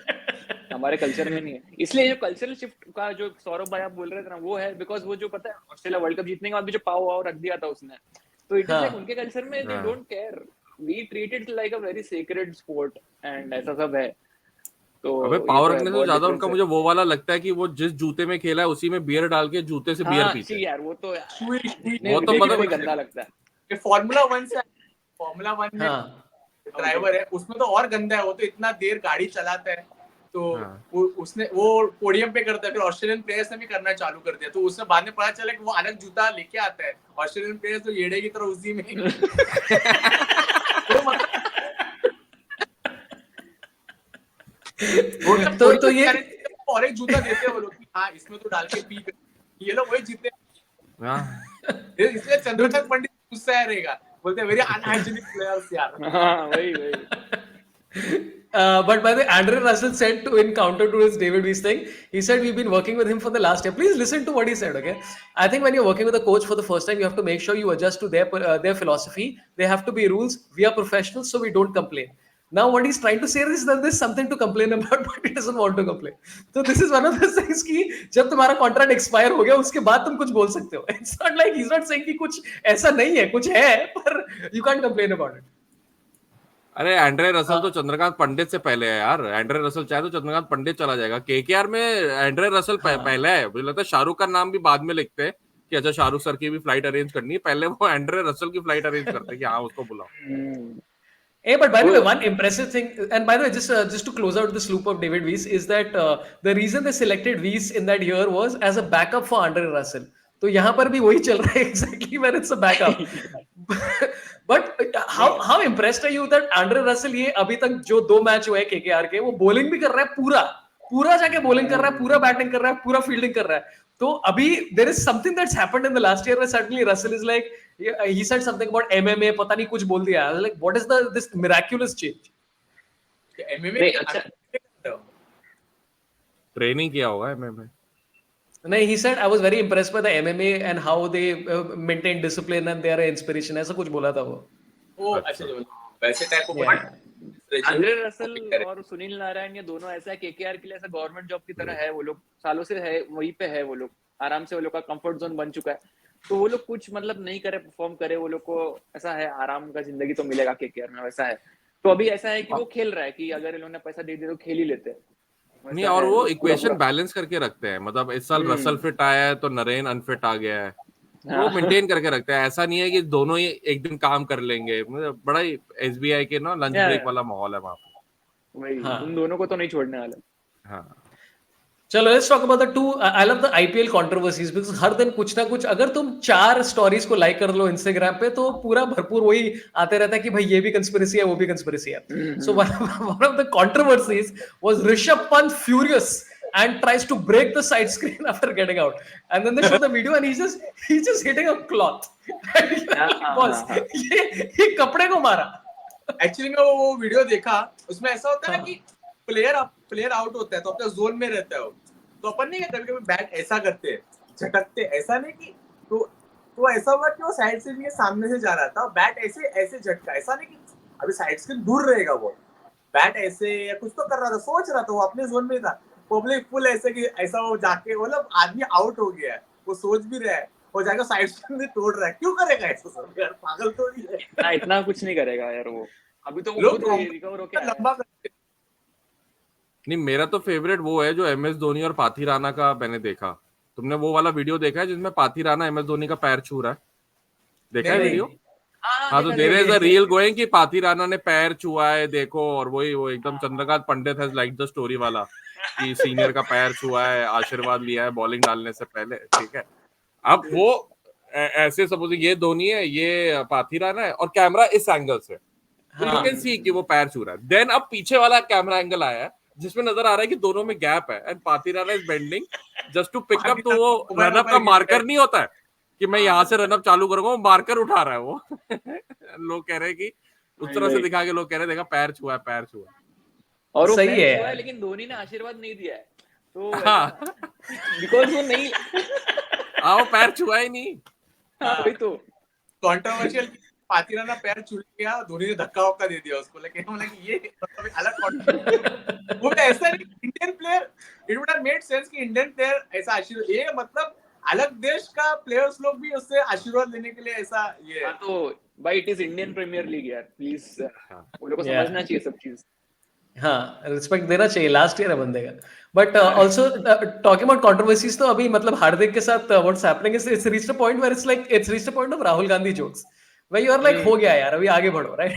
हमारे कल्चर में नहीं है. इसलिए जो कल्चरल शिफ्ट का जो सौरभ भाई आप बोल रहे थे ना, वो है बिकॉज वो जो पता है ऑस्ट्रेलिया वर्ल्ड कप जीतने के बाद भी जो पाव रख दिया था उसने, तो इट इज लाइक उनके कल्चर में they don't care, we treat it like a very sacred sport, and ऐसा सब है. तो अबे पावर रखने से ज्यादा उनका मुझे वो वाला लगता है कि वो जिस जूते में खेला है उसी में बियर डाल के जूते से बियर पीते यार, वो तो मतलब गंदा लगता है. कि फॉर्मूला 1 में ड्राइवर है, उसमें तो और गंदा है, वो तो इतना देर गाड़ी चलाता है, तो उसने वो पोडियम पे करता है, फिर ऑस्ट्रेलियन प्लेयर्स ने भी करना चालू कर दिया, तो उसने बाद में पता चला कि वो अलग जूता लेके आता है, ऑस्ट्रेलियन प्लेयर्स तो येड़े की तरह उसी में तो ये और एक जूता देते हैं वो लोग, हाँ इसमें तो डाल के पी, ये लोग वही जीते. इसलिए चंद्रकांत पंडित गुस्सा रहेगा, बोलते हैं वेरी अनहाइजीनिक प्लेयर्स यार. हाँ वही But by the way, Andre Russell said in counter to his David Weiss thing, he said we've been working with him for the last year. Please listen to what he said, okay? I think when you're working with a coach for the first time, you have to make sure you adjust to their philosophy. There have to be rules. We are professionals, so we don't complain. Now, what he's trying to say is that there's something to complain about, but he doesn't want to complain. So this is one of the things कि जब तुम्हारा contract expire हो गया उसके बाद तुम कुछ बोल सकते हो. It's not like he's not saying कि कुछ ऐसा नहीं है, कुछ है, पर you can't complain about it. अरे एंड्रे रसल तो चंद्रकांत पंडित से पहले है यार. एंड्रे रसल चाहे तो चंद्रकांत पंडित चला जाएगा. केकेआर में एंड्रे रसल पहले है. मुझे लगता है शाहरुख का नाम भी बाद में लिखते हैं कि अच्छा शाहरुख सर की भी फ्लाइट अरेंज करनी है, पहले वो एंड्रे रसल की फ्लाइट अरेंज करते हैं कि हाँ उसको बुलाओ. Hey, but by the way, one impressive thing, and by the way, just to close out this loop of David Weiss, is that the reason they selected Weiss in that year was as a backup for Andre Russell. तो यहाँ पर भी वही चल रहा है exactly when it's a backup. But how impressed are you that Andre Russell ये अभी तक जो 2 मैच हुए KKR के, वो बॉलिंग भी कर रहा है, पूरा जाके बॉलिंग कर रहा है, पूरा बैटिंग कर रहा है, पूरा फील्डिंग कर रहा है. तो अभी there is something that's happened in the last year where suddenly Russell is like, he said something about MMA, पता नहीं कुछ बोल दिया. Like what is this miraculous change? MMA training किया होगा MMA. नहीं, he said I was very impressed by the MMA and how they maintain discipline and they are an inspiration. ऐसा कुछ बोला था वो. अच्छा वैसे टाइप को आंद्रे रसल और सुनील नारायण ये दोनों ऐसा है केकेआर के लिए ऐसा गवर्नमेंट जॉब की तरह है, वो लोग सालों से है वहीं पे है, वो लोग आराम से वो लोग का कंफर्ट जोन बन चुका है, तो वो लोग कुछ मतलब नहीं करे परफॉर्म करे, वो लोग को ऐसा है आराम का जिंदगी तो मिलेगा केकेआर में, वैसा है। तो अभी ऐसा है कि वो खेल रहा है कि अगर इन्होंने पैसा दे दिया तो खेल ही लेते हैं। नहीं, और वो इक्वेशन बैलेंस करके रखते हैं, मतलब इस साल रसल फिट आया है तो नरेन अनफिट आ गया है, वो मेंटेन करके रखते हैं। ऐसा नहीं है कि दोनों ही एक दिन काम कर लेंगे, मतलब बड़ा ही एसबीआई के ना लंच ब्रेक वाला माहौल है वहां पे। वही उन दोनों को तो नहीं छोड़ने वाला। हाँ चलो let's talk about the two I love the IPL controversies, because हर दिन कुछ ना कुछ, अगर तुम 4 स्टोरीज को लाइक कर लो इंस्टाग्राम पे तो पूरा भरपूर वही आते रहता है कि भाई ये भी कंस्पिरेसी है वो भी कंस्पिरेसी है। So one of the controversies was Rishabh Pant furious and tries to break the side screen after getting out, and then they show the video and he's just hitting a cloth. Boss, ये कपड़े को मारा। Actually मैं वो video देखा, उसमें ऐसा होता है ना कि प्लेयर आउट होता है तो अपने जोन में रहता है, तो अपन नहीं कभी कभी बैट ऐसा करते हैं, झटकते, ऐसा नहीं कि तो ऐसा हुआ कि वो साइड से नहीं सामने से जा रहा था, बैट ऐसे झटका, ऐसा नहीं कि अभी साइड से दूर रहेगा, वो बैट ऐसे या कुछ तो कर रहा था, सोच रहा था, वो अपने जोन में था, पब्लिक फुल ऐसे कि ऐसा वो जाके मतलब आदमी आउट हो गया है, वो सोच भी रहा है, वो जाकर साइड से तोड़ रहा है, क्यों करेगा ऐसा सब यार, पागल तो नहीं है। इतना कुछ नहीं करेगा यार वो, अभी तो वो खुद रिकवर होके आया लंबा करते। नहीं, मेरा तो फेवरेट वो है जो एमएस धोनी और पाथी राणा का मैंने देखा। तुमने वो वाला वीडियो देखा है जिसमें पाथी राणा एमएस धोनी का पैर छू रहा है? देखा है वीडियो? हाँ, तो there is a reel going कि पाथी राणा ने पैर छुआ है, देखो, और वही वो एकदम Chandrakant Pandit has like the story वाला कि सीनियर का पैर छुआ है, आशीर्वाद लिया है बॉलिंग डालने से पहले, ठीक है। अब वो ऐसे सपोज ये धोनी है, ये पाथी राणा है, और कैमरा इस एंगल से, तो यू कैन सी कि वो पैर छू रहा है। देन अब पीछे वाला कैमरा एंगल आया है जिसमें नजर आ रहा है कि दोनों में गैप है, एंड पाथी Rana is bending just to pick up, तो वो रनअप का मार्कर नहीं होता है कि मैं यहाँ से रनअप चालू करूंगा, वो मार्कर उठा रहा है वो। लोग कह रहे हैं कि उस तरह से दिखा के लोग कह रहे हैं देखा पैर छुआ है, पैर छुआ है। और वो सही है, लेकिन धोनी ने आशीर्वाद नहीं दिया है, तो बिकॉज वो नहीं वो पैर छुआ ही नहीं। वही तो कंट्रोवर्शियल, पाथी राणा पैर छू गया, धोनी ने धक्का वक्का दे दिया उसको, लेकिन हम लगे ये मतलब अलग वो ऐसा नहीं, Indian player it would have made sense कि इंडियन प्लेयर ऐसा आशीर्वाद, ये मतलब अलग देश का प्लेयर्स लोग भी उससे आशीर्वाद लेने के लिए ऐसा ये। तो भाई it is Indian Premier League यार, प्लीज वो लोगों को समझना चाहिए सब चीज। हाँ, रिस्पेक्ट देना चाहिए, लास्ट ईयर है बंदे का। But also talking about controversies, तो अभी मतलब हार्दिक के साथ what's happening is it's reached a point where it's reached a point of Rahul Gandhi jokes, where you are like हो गया यार, अभी आगे बढ़ो, right?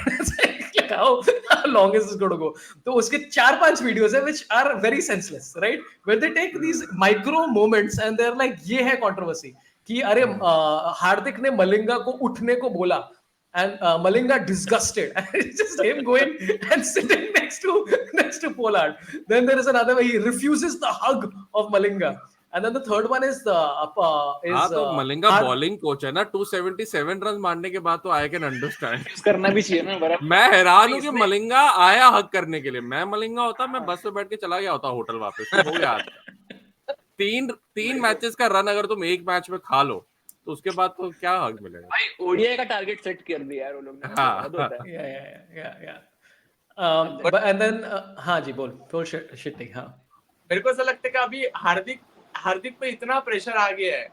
How long is this going to go? तो उसके 4-5 वीडियोस है which are very senseless, right, where they take these micro moments and they are like, ये है कंट्रोवर्सी कि अरे हार्दिक ने मलिंगा को उठने को बोला, and Malinga disgusted, and it's just him going and sitting next to Pollard. Then there is another where he refuses the hug of Malinga, and then the third one is तो Malinga bowling coach है ना, 277 run मारने के बाद तो I can understand करना भी चाहिए ना बराबर। मैं हैरान हूँ कि मलिंगा आया हक करने के लिए। मैं मलिंगा होता, मैं बस में बैठ के चला गया होता होटल वापस, हो गया। तीन मैचेस का रन अगर तुम एक मैच में खा लो तो उसके बाद तो क्या हक मिलेगा भाई? ओडीआई का टारगेट सेट कर दिया यार वो लोग ने। एंड देन हाँ जी, बोल शिट्टी। हाँ, मेरे को ऐसा लगता है कि अभी हार्दिक पे इतना प्रेशर आ गया है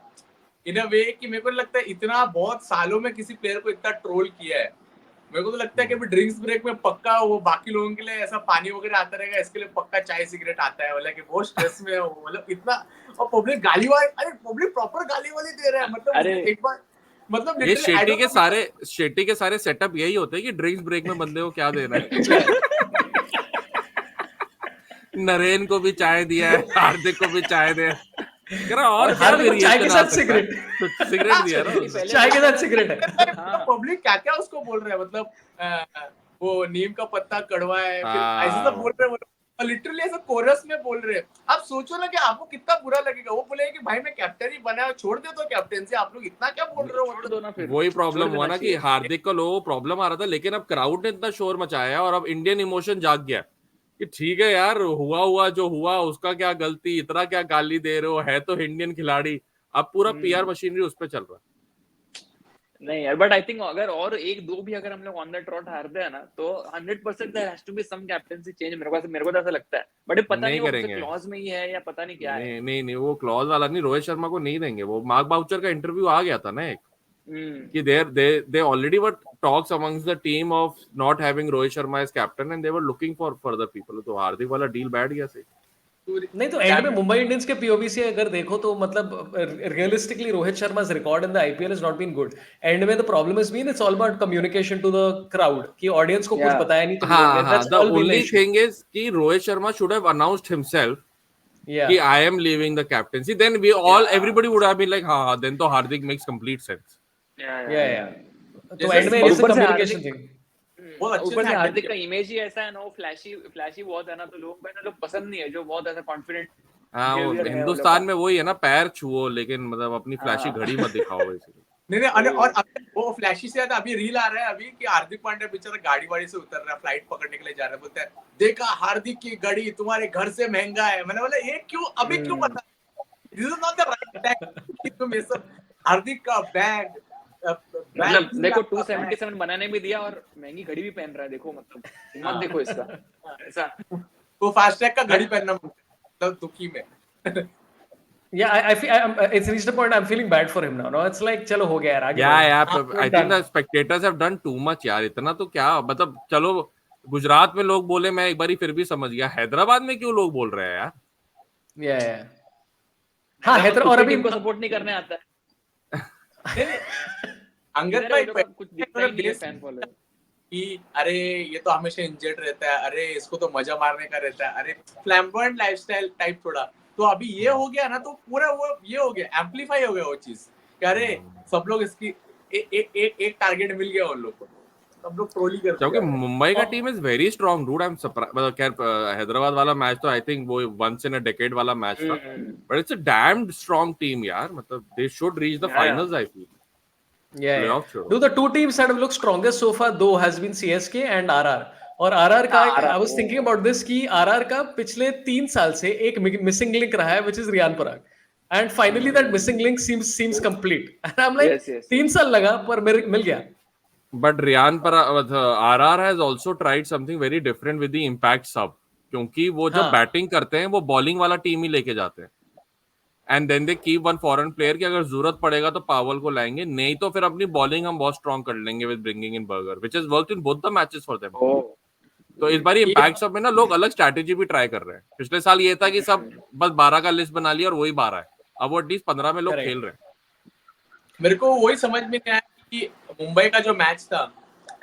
इन अ वे कि मेरे को लगता है इतना बहुत सालों में किसी प्लेयर को इतना ट्रोल किया है। मेरे को तो लगता है कि अभी ड्रिंक्स ब्रेक में पक्का वो बाकी लोगों के लिए ऐसा पानी वगैरह आता रहेगा, इसके लिए पक्का चाय सिगरेट आता है, मतलब कि बहुत स्ट्रेस में हो, मतलब इतना, और पब्लिक गाली वाली, अरे पब्लिक प्रॉपर गाली वाली दे रहा है, मतलब एक बार मतलब ये शेट्टी के सारे सेटअप यही होते हैं कि ड्रिंक्स ब्रेक में बंदे को क्या देना है। नरेन को भी चाय दिया है, हार्दिक को भी चाय दे, और चाय के साथ सिगरेट दिया ना, चाय के साथ सिगरेट है। पब्लिक क्या क्या उसको बोल रहा है, मतलब वो नीम का पत्ता कड़वा है, फिर ऐसे सब बोल रहे हैं, लिटरली ऐसा कोरस में बोल रहे हैं। आप सोचो ना कि आपको कितना बुरा लगेगा। वो बोले कि भाई मैं कैप्टन ही बना, छोड़ दे तो कैप्टनसी, आप लोग इतना क्या बोल रहे हो, मतलब वही प्रॉब्लम हुआ ना कि हार्दिक को लोगों को प्रॉब्लम आ रहा था, लेकिन अब क्राउड ने इतना शोर मचाया और अब इंडियन इमोशन जाग गया कि ठीक है यार, हुआ जो हुआ उसका क्या गलती, इतना क्या गाली दे रहे हो, है तो इंडियन खिलाड़ी। अब पूरा पीआर मशीनरी उस पर चल रहा है। नहीं यार, बट आई थिंक अगर और एक दो भी अगर हम लोग ऑन द ट्रॉट हारते हैं ना, तो 100% there has to be some captaincy change. मेरे को तो ऐसा लगता है, बट पता नहीं नहीं वो करेंगे। क्लॉज में ही है या पता नहीं क्या है। नहीं नहीं नहीं, वो क्लॉज वाला नहीं, रोहित शर्मा को नहीं देंगे। वो मार्क बाउचर का इंटरव्यू आ गया था ना एक, कि they already were talks amongst the team of not having Rohit Sharma as captain and they were looking for further people. तो हार्दिक वाला डील बैठ गया सही। नहीं तो एंड में मुंबई इंडियंस के पीओवी से अगर देखो तो मतलब realistically Rohit Sharma's record in the IPL has not been good. End में the problem has been it's all about communication to the crowd कि ऑडियंस को कुछ Yeah. बताया नहीं तुम हाँ लोगों ने। हाँ, That's the all been the only issue. thing is कि Rohit Sharma should have announced himself Yeah. कि I am leaving the captaincy. Then everybody would have been like हाँ, then तो हार्दिक makes complete sense. Yeah. तो जैसे एंड में और it's a ऊपर से communication हार्दिक- thing. बहुत अच्छे ऊपर से से handle हार्दिक किया। का इमेज ही ऐसा है ना, वो फ्लैशी बहुत है ना, तो लोग पसंद नहीं है जो बहुत ऐसा कॉन्फिडेंट। हाँ, वो behavior है वो हिंदुस्तान लोग में वही है ना, पैर छुओ लेकिन मतलब अपनी फ्लैशी हाँ। घड़ी मत दिखाओ basically. नहीं और वो फ्लैशी से ज्यादा अभी रील आ रहा है अभी कि हार्दिक पांड्या बेचारा गाड़ी वाड़ी से उतर रहा है, फ्लाइट पकड़ने के लिए जा रहा है, बोलता है देखा हार्दिक की घड़ी तुम्हारे घर से महंगा है। मैंने बोला ये क्यों अभी क्यों पता, this is not the right time कि तुम ये सब हार्दिक का बैग मतलब देखो 277 बनाने भी दिया और महंगी घड़ी भी पहन रहा है, देखो मतलब हिम्मत देखो इसका ऐसा। वो फास्ट ट्रैक का घड़ी पहनना मतलब दुखी में। Yeah, I feel it's reached a point I'm feeling bad for him now. No, it's like चलो हो गया यार आगे Yeah, बढ़ो। I think the spectators have done too much यार। इतना तो क्या मतलब, चलो गुजरात में लोग बोले मैं एक बारी फिर भी समझ गया, हैदराबाद में क्यों लोग बोल रहे हैं यार? Yeah. हाँ हैदराबाद और अभी टीम को सपोर्ट नहीं करने आता है। अंगद भाई कुछ दिखता ही नहीं है फैन फॉलोअर कि अरे ये तो हमेशा इंजर्ड रहता है, अरे इसको तो मजा मारने का रहता है, अरे फ्लैम्बॉयंट लाइफस्टाइल टाइप थोड़ा। तो अभी ये हो गया ना तो पूरा वो ये हो गया, एम्पलीफाई हो गया वो चीज कि अरे सब लोग इसकी एक टारगेट मिल गया उन लोग को, सब लोग ट्रोली करते हैं। क्योंकि मुंबई का team is very strong dude. I am surprise. मतलब खैर हैदराबाद वाला मैच तो आई थिंक वो वंस इन अ डेकेड वाला मैच था, but it's a damned strong team यार। मतलब they should reach the finals I feel. Yeah. Do the two teams that have looked strongest so far though has been CSK and RR. और RR का I was thinking about this कि RR का पिछले 3 साल से एक missing link रहा है which is Riyan Parag. And finally that missing link seems complete. And I'm like 3 साल लगा पर मिल गया. But Riyan Parag, RR has also tried something very different with the impact sub, क्योंकि वो जब बैटिंग करते हैं वो बॉलिंग वाला टीम ही लेके जाते हैं। And then they keep one foreign player कि अगर जरूरत पड़ेगा तो पावल को लाएंगे, नहीं तो फिर अपनी बॉलिंग हम बहुत स्ट्रांग कर लेंगे with bringing in burger, which has worked in both the matches for them. तो इस बार इम्पैक्ट सब में ना लोग अलग स्ट्रैटेजी भी ट्राई कर रहे हैं। पिछले साल ये था कि सब बस 12 का लिस्ट बना लिया और वही 12 है, अब वो एटलीस्ट 15 में लोग खेल रहे हैं। मेरे को वही समझ में नहीं आया कि मुंबई का जो मैच था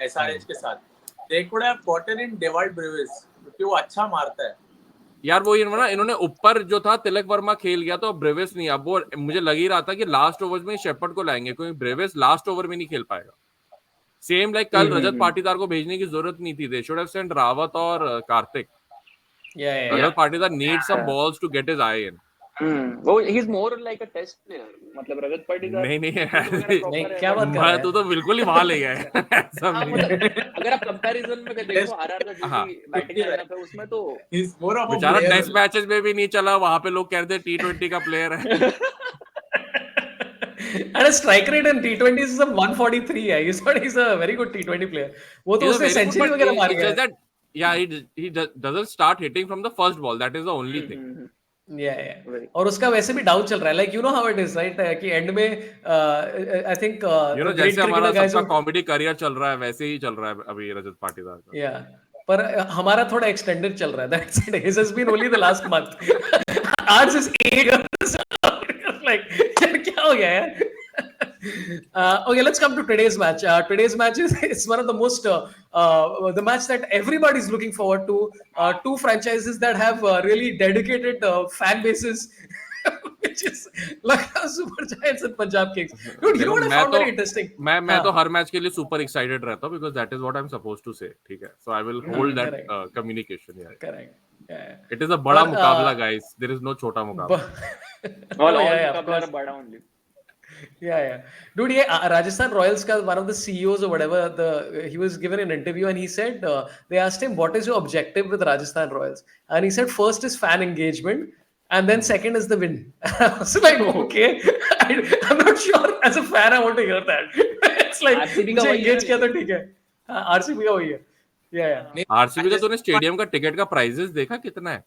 एसआरएच के साथ, they could have gotten in Dewald Brevis क्योंकि वो अच्छा मारता है यार। वो इन्होंने ऊपर जो था तिलक वर्मा खेल गया तो ब्रेविस नहीं। अब वो मुझे लग ही रहा था कि लास्ट ओवर्स में शेपर्ड को लाएंगे, क्योंकि ब्रेविस लास्ट ओवर में नहीं खेल पाएगा। सेम लाइक कल रजत पाटीदार को भेजने की जरूरत नहीं थी, they should have sent Rawat और Karthik. Rajat Patidar need some balls to get his eye in. वो he is more like a test player, मतलब रजत पाटीदार नहीं क्या बात कर रहा है? तू तो बिल्कुल ही वहां ले गया है। ऐसा नहीं है। अगर आप कंपैरिजन में देखो आरआर का जो भी बैटिंग लाइनअप है उसमें तो बेचारा टेस्ट मैचेस में भी नहीं चला, वहां पे लोग कहते हैं T20 का प्लेयर है। And a strike rate in T20s is 143 है। He's a very good T20 player. वो तो उसने सेंचुरी वगैरह मार गया। Yeah, he doesn't start hitting from the first ball. That is the only thing. Yeah. और उसका वैसे भी डाउन चल रहा है, like you know how it is, right? कि एंड में I think you know जैसे हमारा सबका कॉमेडी करियर चल रहा है वैसे ही चल रहा है अभी रजत पाटीदार का। Yeah. पर हमारा थोड़ा एक्सटेंडेड चल रहा है। That's it. His has been only the last month. Ours is 8 like क्या हो गया यार? Okay, let's come to today's match. Today's match is one of the most the match that everybody is looking forward to. Two franchises that have really dedicated fan bases, which is Lucknow Super Giants and Punjab Kings. Dude, you know what I found very interesting? मैं तो हर match के लिए super excited रहता हूँ because that is what I'm supposed to say. ठीक है, so I will hold that communication here. Correct. Yeah. It is a बड़ा मुकाबला, guys. There is no छोटा मुकाबला. all मुकाबला बड़ा only. Yeah. Dude, Rajasthan Royals ka one of the CEOs or whatever, he was given an interview and he said, they asked him, what is your objective with Rajasthan Royals? And he said, first is fan engagement and then second is the win. I was like, okay, I'm not sure as a fan I want to hear that. It's like RCB का मुझे वही है engage ना, किया तो ठीक है. हाँ, RCB का वही है. Yeah. आरसीबी का तूने स्टेडियम का टिकट का प्राइसेस देखा कितना है?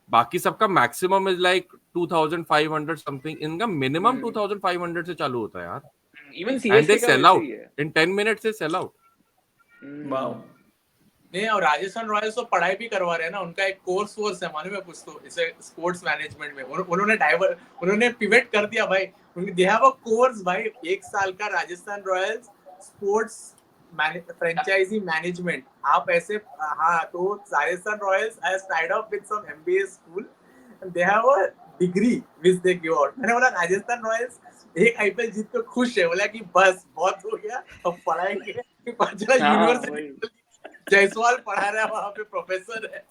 बाकी सबका मैक्सिमम इज लाइक 2500 समथिंग, इनका मिनिमम 2500 से चालू होता है यार. इवन एंड सीएसके दे का सेल वैसे आउट ही है. इन 10 मिनट्स, से सेल आउट. Wow. नहीं, और राजस्थान रॉयल्स तो पढ़ाई भी करवा रहे हैं ना, उनका एक कोर्स है मालूम है कुछ तो इसे स्पोर्ट्स मैनेजमेंट में उन्होंने पिवट कर दिया भाई. दे हैव अ कोर्स भाई, 1 साल का Rajasthan Royals sports franchise management. आप ऐसे हाँ, तो Rajasthan Royals has tied up with some MBA school and they have a degree which they give out. मैंने बोला राजस्थान रॉयल्स एक आईपीएल जीत के खुश है, बोला कि बस बहुत हो गया, अब पढ़ाएंगे. यूनिवर्सिटी जायसवाल पढ़ा रहा है वहां पे, प्रोफेसर है.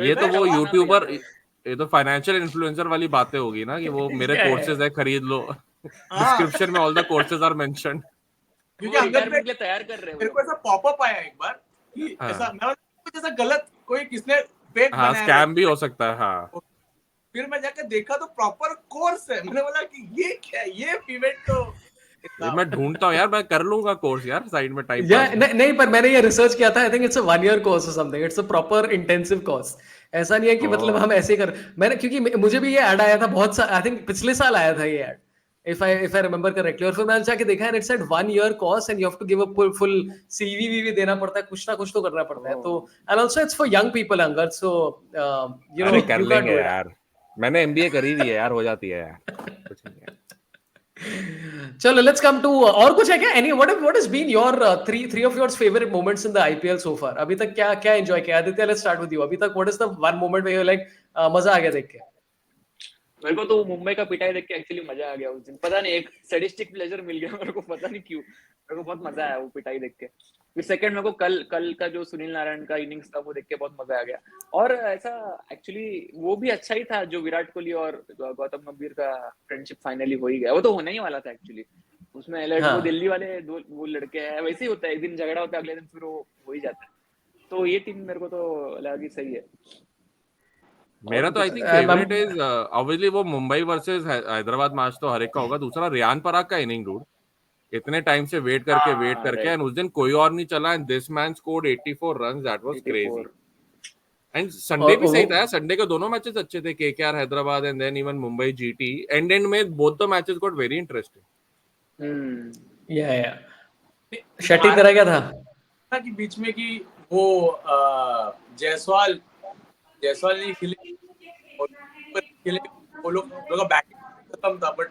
ये तो वो यूट्यूबर, ये तो फाइनेंशियल इन्फ्लुएंसर वाली बातें होगी ना कि वो मेरे Yeah, कोर्सेज है, खरीद लो. डिस्क्रिप्शन में all the courses are mentioned. क्योंकि वो अंदर रिटायरमेंट के लिए तैयार कर रहे हैं मेरे वो को ऐसा पॉपअप आया एक बार कि हाँ. ऐसा मैं कुछ ऐसा गलत कोई किसने फेक हाँ, बनाया स्कैम भी हो सकता है. हाँ, फिर मैं जाकर देखा तो प्रॉपर कोर्स है. मैंने बोला कि ये क्या है, ये पिवट तो ये मैं ढूंढता हूँ यार, मैं कर लूंगा कोर्स यार साइड में टाइम Yeah, पास. नहीं पर मैंने ये रिसर्च किया था. I think it's a 1 year course और something. It's a proper intensive course. ऐसा नहीं है कि मतलब हम ऐसे कर. मैंने क्योंकि मुझे भी ये ऐड आया था बहुत सा, आई थिंक पिछले साल आया था ये add, if I remember correctly. और फिर मैंने जाके देखा है, it's eight 1 year course and you have to give a full CV भी देना पड़ता है, कुछ ना कुछ तो करना पड़ता है. तो and also it's for young people, Angad, so you know अरे कर you can't लेंगे do it. यार, मैंने एमबीए करी दी है यार, हो जाती है यार. कुछ नहीं है. चलो लेट्स कम टू और कुछ है क्या? Any what has been your three of your favourite moments in the IPL so far? अभी तक क्या क्या एंजॉय किया? Aditya, let's start with you. अभी तक what is the one moment where you like मजा आ गया देख के? मेरे को तो मुंबई का पिटाई देख के एक्चुअली मजा आ गया उस दिन. पता नहीं, एक सैडिस्टिक प्लेजर मिल गया मेरे को, पता नहीं क्यों. मेरे को बहुत मजा आया वो पिटाई देख के. फिर सेकंड मेरे को कल का जो सुनील नारायण का इनिंग्स था वो देख के बहुत मजा आ गया. और ऐसा एक्चुअली वो भी अच्छा ही था जो विराट कोहली और गौतम गंभीर का फ्रेंडशिप फाइनली हो ही गया. वो तो होना ही वाला था एक्चुअली. उसमें अलर्ट हाँ. वो दिल्ली वाले दो वो लड़के हैं, वैसे ही होता है, एक दिन झगड़ा होता है, अगले दिन फिर वो हो ही जाता है. तो ये टीम मेरे को तो लगी सही है. मेरा तो I think favourite is obviously वो मुंबई वर्सेस हैदराबाद मैच तो हर एक का होगा. दूसरा रियान पराग का इनिंग, डूड. इतने टाइम से वेट करके एंड उस दिन कोई और नहीं चला and this man scored 84 runs. That was crazy. And Sunday भी सही था. संडे के दोनों मैचेस अच्छे थे, KKR Hyderabad and then even Mumbai GT. And में both the matches got very interesting. या शेट्टी करा क्या था कि बीच में कि वो जायसवाल ने खेले वो लोग का बैटिंग खत्म था, बट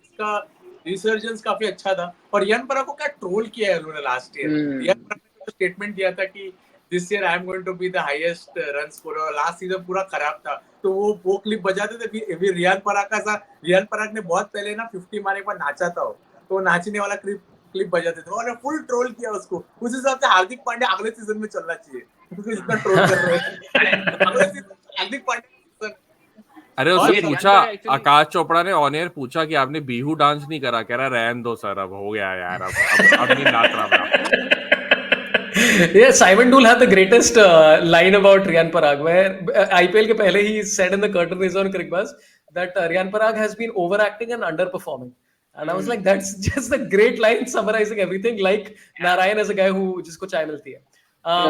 इसका रिसर्जेंस काफी अच्छा था. और रियान पराग को क्या ट्रोल किया है उन्होंने लास्ट ईयर. रियान पराग ने तो स्टेटमेंट दिया था कि this year I am going to be the highest run scorer. Last season पूरा खराब था, तो वो क्लिप बजाते थे. फिर रियान पराग ने बहुत पहले ना 50 मारने के बाद नाचा था, तो नाचने वाला क्लिप बजाते थे और फुल ट्रोल किया उसको. उस हिसाब से हार्दिक पांड्या अगले सीजन में चलना चाहिए, क्योंकि इतना ट्रोल कर रहे हैं. अगले सीजन हार्दिक पांड्या. अरे उससे पूछा, आकाश चोपड़ा ने ऑन एयर पूछा कि आपने बीहू डांस नहीं करा. कह रहा रहन दो सर, अब हो गया यार, अब नहीं नाच रहा. Yeah, Simon Dool had the greatest line about Riyan Parag, where IPL के पहले he said in the curtain raise on Crickbuzz that Riyan Parag has been overacting and underperforming. And I was like, that's just a great line summarizing everything, like Narayan as a guy who जिसको चाय मिलती है.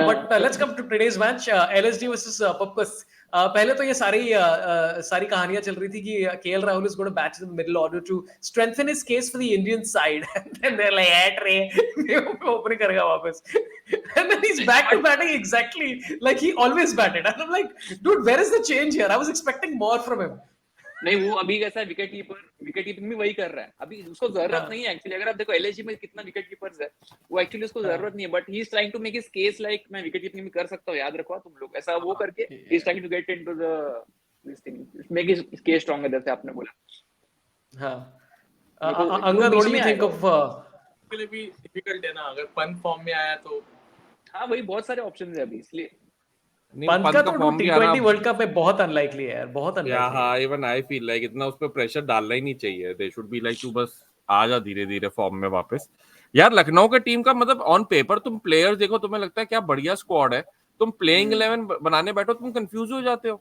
But let's come to today's match, LSG versus Pupkus. पहले तो ये सारी कहानियां चल रही थी कि KL Rahul is going to bat in the middle order to strengthen his case for the Indian side. And then they're like, "Hey, Trey, opening करेगा वापस." And then he's back to batting exactly like he always batted. And I'm like, dude, where is the change here? I was expecting more from him. नहीं, वो अभी कैसा है, wicket keeping भी वही कर रहा है. अभी उसको जरूरत नहीं है एक्चुअली. अगर आप देखो एलएसजी में कितना विकेट कीपर्स है, वो एक्चुअली उसको जरूरत नहीं है, but he is trying to make his case like मैं विकेट कीपिंग भी कर सकता हूँ. याद रखो तुम लोग, ऐसा वो करके ही is trying to get into the this thing, make his case stronger, जैसे आपने बोला. हाँ, Angad, what do you think of? के लिए भी डिफिकल्ट है ना, अगर पंत फॉर्म में आया तो. हाँ, वही बहुत सारे ऑप्शंस है अभी, इसलिए पंत का तो T20 वर्ल्ड कप में बहुत अनलाइकली है यार, बहुत अनलाइकली. हाँ, इवन आई फील लाइक इतना उस पे प्रेशर डालना ही नहीं चाहिए. दे शुड बी लाइक तू बस आ जा धीरे-धीरे फॉर्म में वापस. यार लखनऊ की टीम का मतलब ऑन पेपर तुम प्लेयर्स देखो, तुम्हें लगता है क्या बढ़िया स्क्वाड है. तुम प्लेइंग 11 बनाने बैठो, तुम कंफ्यूज हो जाते हो.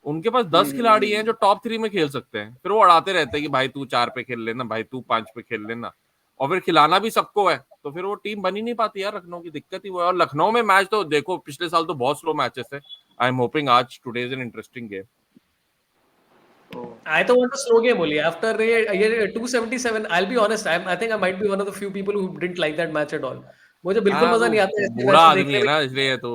उनके पास 10 खिलाड़ी हैं जो टॉप 3 में खेल सकते हैं, फिर वो अड़ाते रहते हैं कि भाई तू 4 पे खेल लेना, भाई तू 5 पे खेल लेना. और फिर खिलाना भी सबको है, तो फिर वो टीम बन ही नहीं पाती यार। लखनऊ की दिक्कत ही वो है। और लखनऊ में मैच तो देखो, पिछले साल तो बहुत स्लो मैचेस थे। आई एम होपिंग आज today is an interesting game. I don't want a slow game only. After 277, I'll be honest. I think I might be one of the few people who didn't like that match at all. मुझे बिल्कुल हाँ, मजा वो नहीं आता ऐसे बूढ़ा match आदमी देखने है में। ना, इसलिए तो।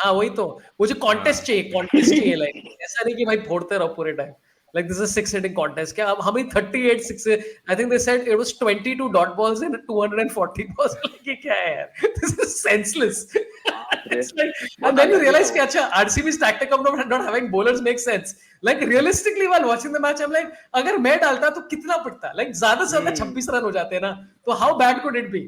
हाँ वही तो, मुझे कॉन्टेस्ट चाहिए, कॉन्टेस्ट चाहिए। लाइक ऐसा नहीं कि भाई फोड़ते रहो पूरे time. Like this is a 6 hitting contest. क्या अब हमें 38 6? I think they said it was 22 dot balls in 240 balls. Like ये क्या है यार? This is senseless. It's like, and then you realize कि अच्छा RCB's tactic of not having bowlers makes sense. Like realistically while watching the match, I'm like अगर मैं डालता तो कितना पड़ता? Like ज्यादा से ज्यादा 26 रन हो जाते हैं ना, तो how bad could it be?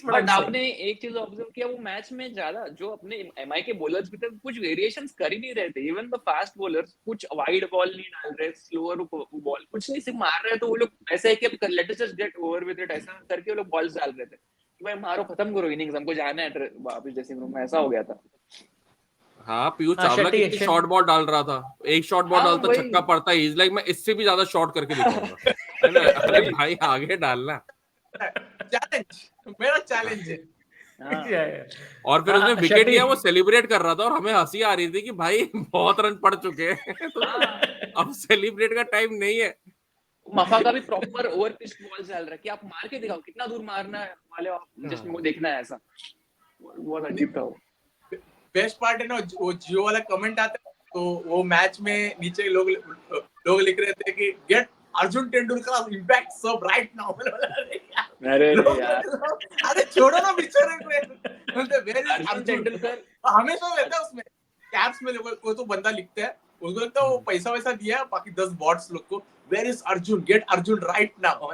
But आपने एक चीज ऑब्जर्व किया, वो मैच में ज्यादा जो अपने एमआई के बॉलर्स भी थे, कुछ वेरिएशंस कर ही नहीं रहे थे। इवन द फास्ट बॉलर्स कुछ वाइड बॉल नहीं डाल रहे, स्लोअर बॉल कुछ नहीं, सिर्फ मार रहे। तो वो लोग ऐसा है कि let us just get over with it, ऐसा करके वो लोग बॉल्स डाल रहे थे कि भाई मारो, खत्म करो इनिंग्स, हमको जाना है वापस ड्रेसिंग रूम में। ऐसा हो गया था। हाँ, पीयूष चावला कितनी शॉर्ट बॉल डाल रहा था। एक शॉर्ट बॉल डालता, छक्का पड़ता है, इज लाइक मैं इससे भी ज्यादा शॉट करके दिखाऊंगा। है ना? अरे भाई आगे डालना। चैलेंज, मेरा चैलेंज है। और फिर उसने विकेट लिया, वो सेलिब्रेट कर रहा था और हमें हंसी आ रही थी कि भाई बहुत रन पड़ चुके हैं, तो अब सेलिब्रेट का टाइम नहीं है। मफा का भी प्रॉपर ओवर पिच बॉल डाल रहा है कि आप मार के दिखाओ कितना दूर मारना है वाले, जस्ट वो देखना है। ऐसा बहुत अजीब था। बेस्ट पार्ट है ना, वो जियो वाला कमेंट आता है, तो वो मैच में नीचे लोग लिख रहे थे कि गेट अर्जुन तेंदुलकर इम्पैक्ट सब राइट नाउ। अरे यार, अरे छोड़ो ना बेचारे को। अर्जुन तेंदुलकर हमेशा रहता है उसमें कैप्स में। कोई तो बंदा लिखता है, उसको लगता है वो पैसा वैसा दिया बाकी 10 बॉट्स लोग को, where is Arjun, get Arjun right now.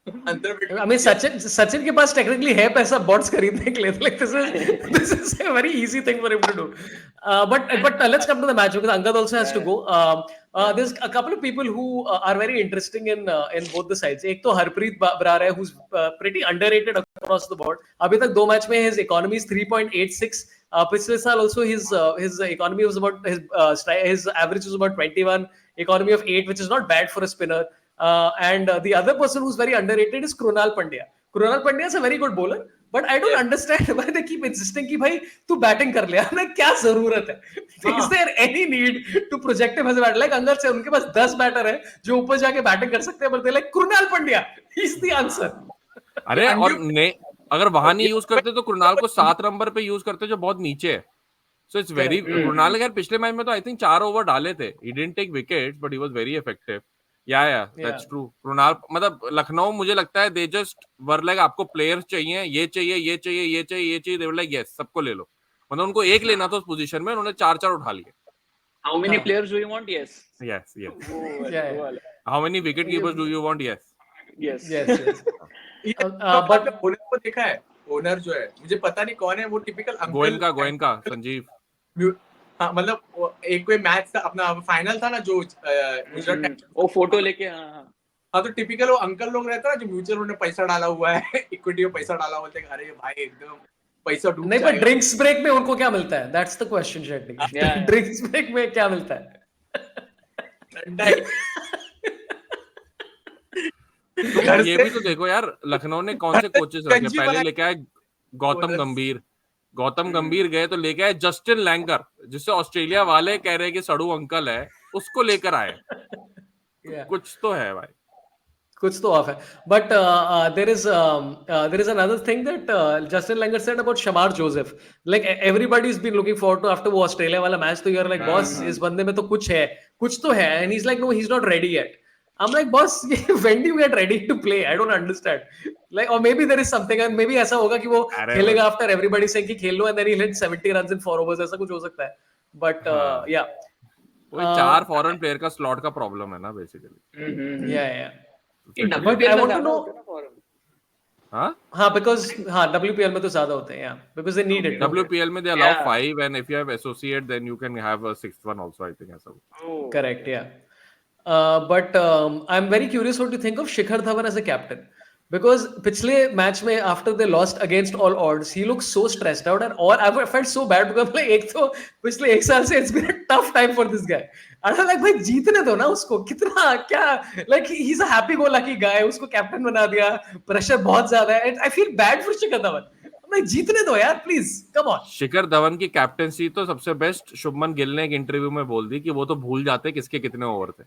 I mean, Sachin के पास technically है पैसा बॉट्स खरीदने के लिए। Like this is a very easy thing for him to do. But let's come to the match because Angad also has to go. There's a couple of people who are very interesting in both the sides. एक तो हरप्रीत बरार है, who's pretty underrated across the board. अभी तक 2 match में his economy is 3.86. पिछले साल also his economy was about his average was about 21, economy of 8, which is not bad for a spinner. And the other person who's very underrated is Krunal Pandya. Krunal Pandya is a very good bowler, but I don't understand why they keep insisting कि भाई तू batting कर ले। हमें क्या जरूरत है? Is there any need to project him as a batter? Like अंदर से उनके पास 10 बैटर है जो ऊपर जाके बैटिंग कर सकते हैं, बोलते हैं like Krunal Pandya, he's the answer. अरे और अगर वहां नहीं यूज करते तो कृणाल को 7 नंबर पे यूज करते जो बहुत नीचे है। So it's very कृणाल यार पिछले मैच में तो आई थिंक 4 ओवर डाले थे। He didn't take wickets but he was very effective. Yeah, that's true. Krunal मतलब लखनऊ मुझे लगता है they just were like आपको प्लेयर्स चाहिए, ये चाहिए, ये चाहिए, ये चाहिए, ये चाहिए, they were like yes सबको ले लो। मतलब उनको एक लेना था उस पोजीशन में, उन्होंने 4 उठा लिए। How many players do you want? Yes. How many wicket keepers do you want? Yes. but owner को देखा है, ओनर जो है मुझे पता नहीं कौन है, वो टिपिकल गोयन का संजीव। हाँ, मतलब एक कोई मैच था अपना, फाइनल था ना जो गुजरात, वो फोटो लेके। हाँ, तो टिपिकल वो अंकल लोग रहते हैं ना जो म्यूचुअल में पैसा डाला हुआ है, इक्विटी में पैसा डाला हुआ है, अरे भाई एकदम पैसा डूब नहीं, पर ड्रिंक्स ब्रेक में उनको क्या मिलता है? That's the question Shetty. Drinks break में क्या मिलता है? तो ये भी तो देखो यार, लखनऊ ने कौन से कोचेस रखे। पहले लेके आए गौतम गंभीर गए तो लेके आए जस्टिन लैंगर, जिससे ऑस्ट्रेलिया वाले कह रहे हैं कि सड़ू अंकल है, उसको लेकर आए। कुछ तो है भाई, कुछ तो ऑफ है। But there is another thing that Justin Langer said about Shamar Joseph. Like everybody's been looking forward to after वो ऑस्ट्रेलिया वाला मैच, तो you're like boss इस बंदे में तो कुछ तो है, and he's like no, he's not ready yet. I'm like boss, when do you get ready to play? I don't understand. Like, or maybe there is something, and maybe ऐसा होगा कि वो खेलेगा after everybody saying कि खेल लो, and then he'll hit 70 runs in 4 overs, ऐसा कुछ हो सकता है। But yeah, वो 4 फॉरेन प्लेयर का स्लॉट का प्रॉब्लम है ना basically. yeah. But I want to know, हाँ because WPL में तो ज्यादा होते हैं, yeah, because they need it. WPL में they allow 5, and if you have associate then you can have a 6th one also, I think ऐसा। Correct, yeah. But I'm very curious what you think of Shikhar Dhawan as a captain, because पिछले match में after they lost against all odds he looked so stressed out and all I felt so bad because like एक तो पिछले एक साल से it's been a tough time for this guy and I'm like भाई जीतने दो ना उसको कितना क्या like he's a happy go lucky guy उसको कैप्टन बना दिया प्रेशर बहुत ज्यादा है I feel bad for Shikhar Dhawan मैं जीतने दो यार please come on Shikhar Dhawan की कैप्टेंसी तो सबसे बेस्ट शुभमन गिल ने एक इंटरव्यू में बोल दी कि वो तो भूल जाते किसके कितने over the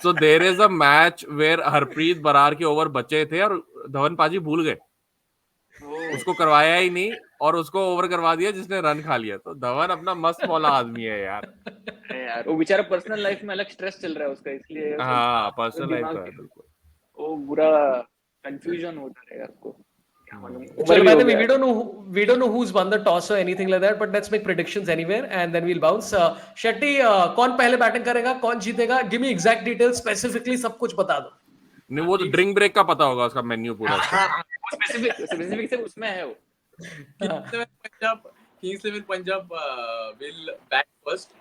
So there is a match where Harpreet Brar के ओवर बचे थे और धवन पाजी भूल गए उसको करवाया ही नहीं और उसको ओवर करवा दिया जिसने रन खा लिया तो धवन अपना मस्त मौला आदमी है यार वो बेचारा पर्सनल लाइफ में अलग स्ट्रेस चल रहा है उसका इसलिए हाँ पर्सनल लाइफ तो है बिल्कुल वो बुरा कंफ्यूजन होता रहेगा उसको Well, by the way, we don't know who's won the toss or anything like that, but let's make predictions anywhere, and then we'll bounce. Shetty, कौन पहले बैटिंग करेगा, कौन जीतेगा? Give me exact details, specifically सब कुछ बता दो. नहीं वो तो ड्रिंक ब्रेक का पता होगा उसका मेन्यू पूरा. स्पेसिफिक से उसमें है वो. Kings Eleven Punjab will bat first.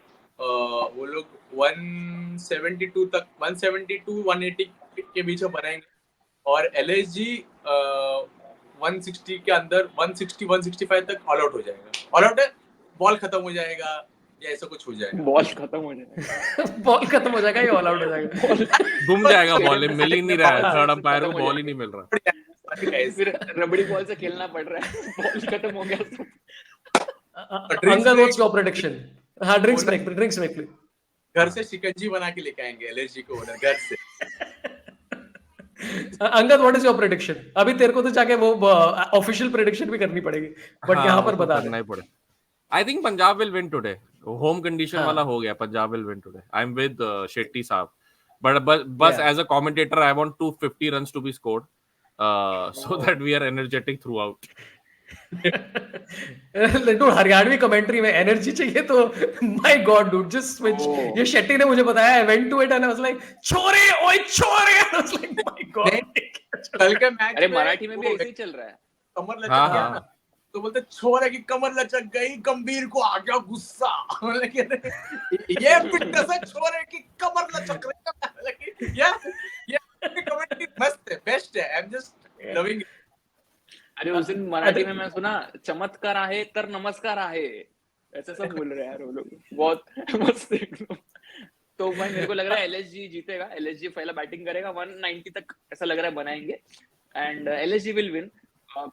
वो लोग 172 तक 170 to 180 के बीच में बनाएंगे और LSG 160 के अंदर 160-165 तक ऑल आउट हो जाएगा. ऑल आउट है बॉल खत्म हो जाएगा या ऐसा कुछ हो जाएगा. बॉल खत्म हो जाएगा. बॉल खत्म हो जाएगा या ऑल आउट हो जाएगा. घूम जाएगा बॉल मिल ही नहीं रहा है. थर्ड अंपायर को बॉल ही नहीं मिल रहा. फिर रबड़ी बॉल से खेलना पड़ रहा है. बॉल खत्म हो गया. Angad what's your prediction? हां ड्रिंक्स ब्रेक. घर से शिकंजी बना के लेके आएंगे LSG को ओनर घर से. Angad what is your prediction? अभी तेरे को तो जाके वो ऑफिशियल प्रेडिक्शन भी करनी पड़ेगी बट यहाँ पर बता करना ही पड़े. I think Punjab will win today. Home condition वाला हो गया. Punjab will win today. I am with Shetty साहब बट बस as a commentator I want 250 runs to be scored so that we are energetic throughout. लड्डू हरियाणवी कमेंट्री में एनर्जी चाहिए तो my god dude just switch. ये शेट्टी ने मुझे बताया I went to it and I was like छोरे ओए छोरे. आई वाज लाइक माय गॉड. कल के मैच अरे मराठी में भी ऐसे ही चल रहा है. कमर लचक गया ना तो बोलते छोरे की कमर लचक गई गंभीर को आ गया गुस्सा. ये फिटनेस है छोरे की कमर लचक रही है. ये कमेंट्री मस्त है बेस्ट है. I am just loving. अरे उस दिन मराठी में मैं सुना चमत्कार आहे तर नमस्कार आहे ऐसा सब बोल रहे हैं यार वो लोग. बहुत मस्त एकदम. तो भाई मेरे को लग रहा है LSG जीतेगा. LSG पहला बैटिंग करेगा 190 तक ऐसा लग रहा है बनाएंगे and LSG will win.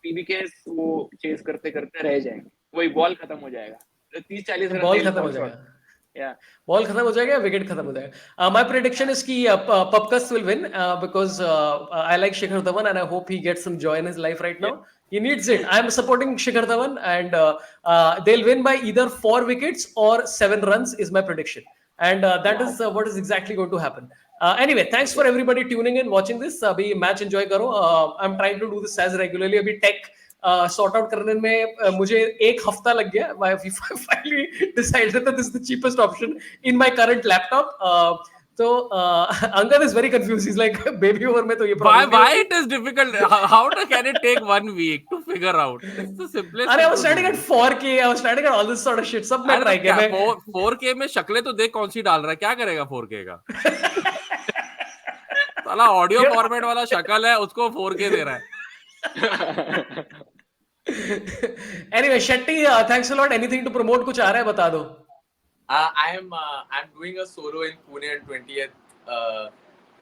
PBK वो चेस करते करते रह जाएंगे. वही बॉल खत्म हो जाएगा. 30-40 रन बॉल खत्म हो जाएगा. बॉल खत्म हो जाएगा विकेट खत्म हो जाएगा. माय प्रेडिक्शन इज कि पपकस will win because I like Shikhar Dhawan and I hope he gets some joy in his life right now. He needs it. I am supporting Shikhar Dhawan and they'll win by either 4 wickets or 7 runs is my prediction. And that is what is exactly going to happen. Anyway, thanks for everybody tuning in, watching this. Abhi match enjoy karo. I'm trying to do this as regularly. Abhi tech sort out करने में मुझे 1 हफ्ता लग गया. I finally decided that this is the cheapest option in my current laptop. So Angad is very confused. He's like, baby over में तो ये problem. Why it is difficult? How can it take 1 week to figure out? It's the simplest. अरे I was starting at 4K. I was starting at all this sort of shit. सब मैं try किया. 4K में शक्लें तो देख कौन सी डाल रहा है. क्या करेगा 4K का? साला ऑडियो फॉर्मेट वाला शक्ल है उसको 4K दे रहा है. Anyway, Shetty, thanks a lot. Anything to promote? कुछ आ रहा है बता दो. I'm doing a solo in Pune on 20th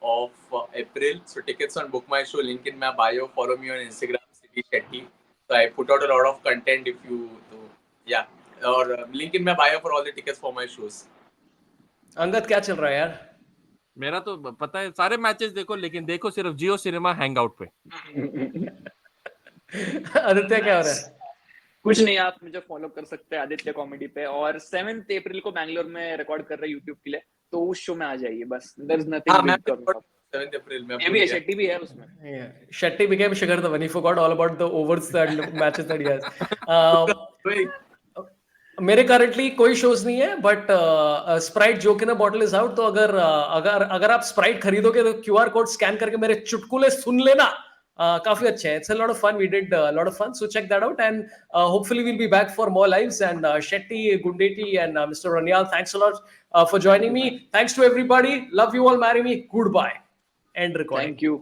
of April. So tickets on Book My Show. Link in my bio. Follow me on Instagram, City Shetty. So I put out a lot of content. If you or link in my bio for all the tickets for my shows. Angad क्या चल रहा है यार? मेरा तो पता है सारे मैचेस देखो लेकिन देखो सिर्फ जियो सिनेमा हैंगआउट पे. आदित्य क्या हो रहा है? कुछ नहीं. आप मुझे फॉलो कर सकते हैं आदित्य कॉमेडी पे और 7th अप्रैल को बैंगलोर में रिकॉर्ड कर रहे हैं YouTube के लिए तो उस शो में आ जाइए बस. There is nothing big. 7th अप्रैल में ये भी शेट्टी भी है उसमें. Shetty became Shikhar Dhawan. He forgot all about the overs and matches that he has. मेरे करंटली कोई शोज नहीं है but Sprite joke in a bottle is out. तो अगर आप स्प्राइट खरीदोगे तो QR कोड स्कैन करके मेरे चुटकुले सुन लेना. काफी अच्छे हैं. It's a lot of fun. We did a lot of fun. So check that out and hopefully we'll be back for more lives. And Shetty, Gundeti and Mr. Ranyal, thanks a lot for joining me. Thanks to everybody. Love you all. Marry me. Goodbye. End recording. Thank you.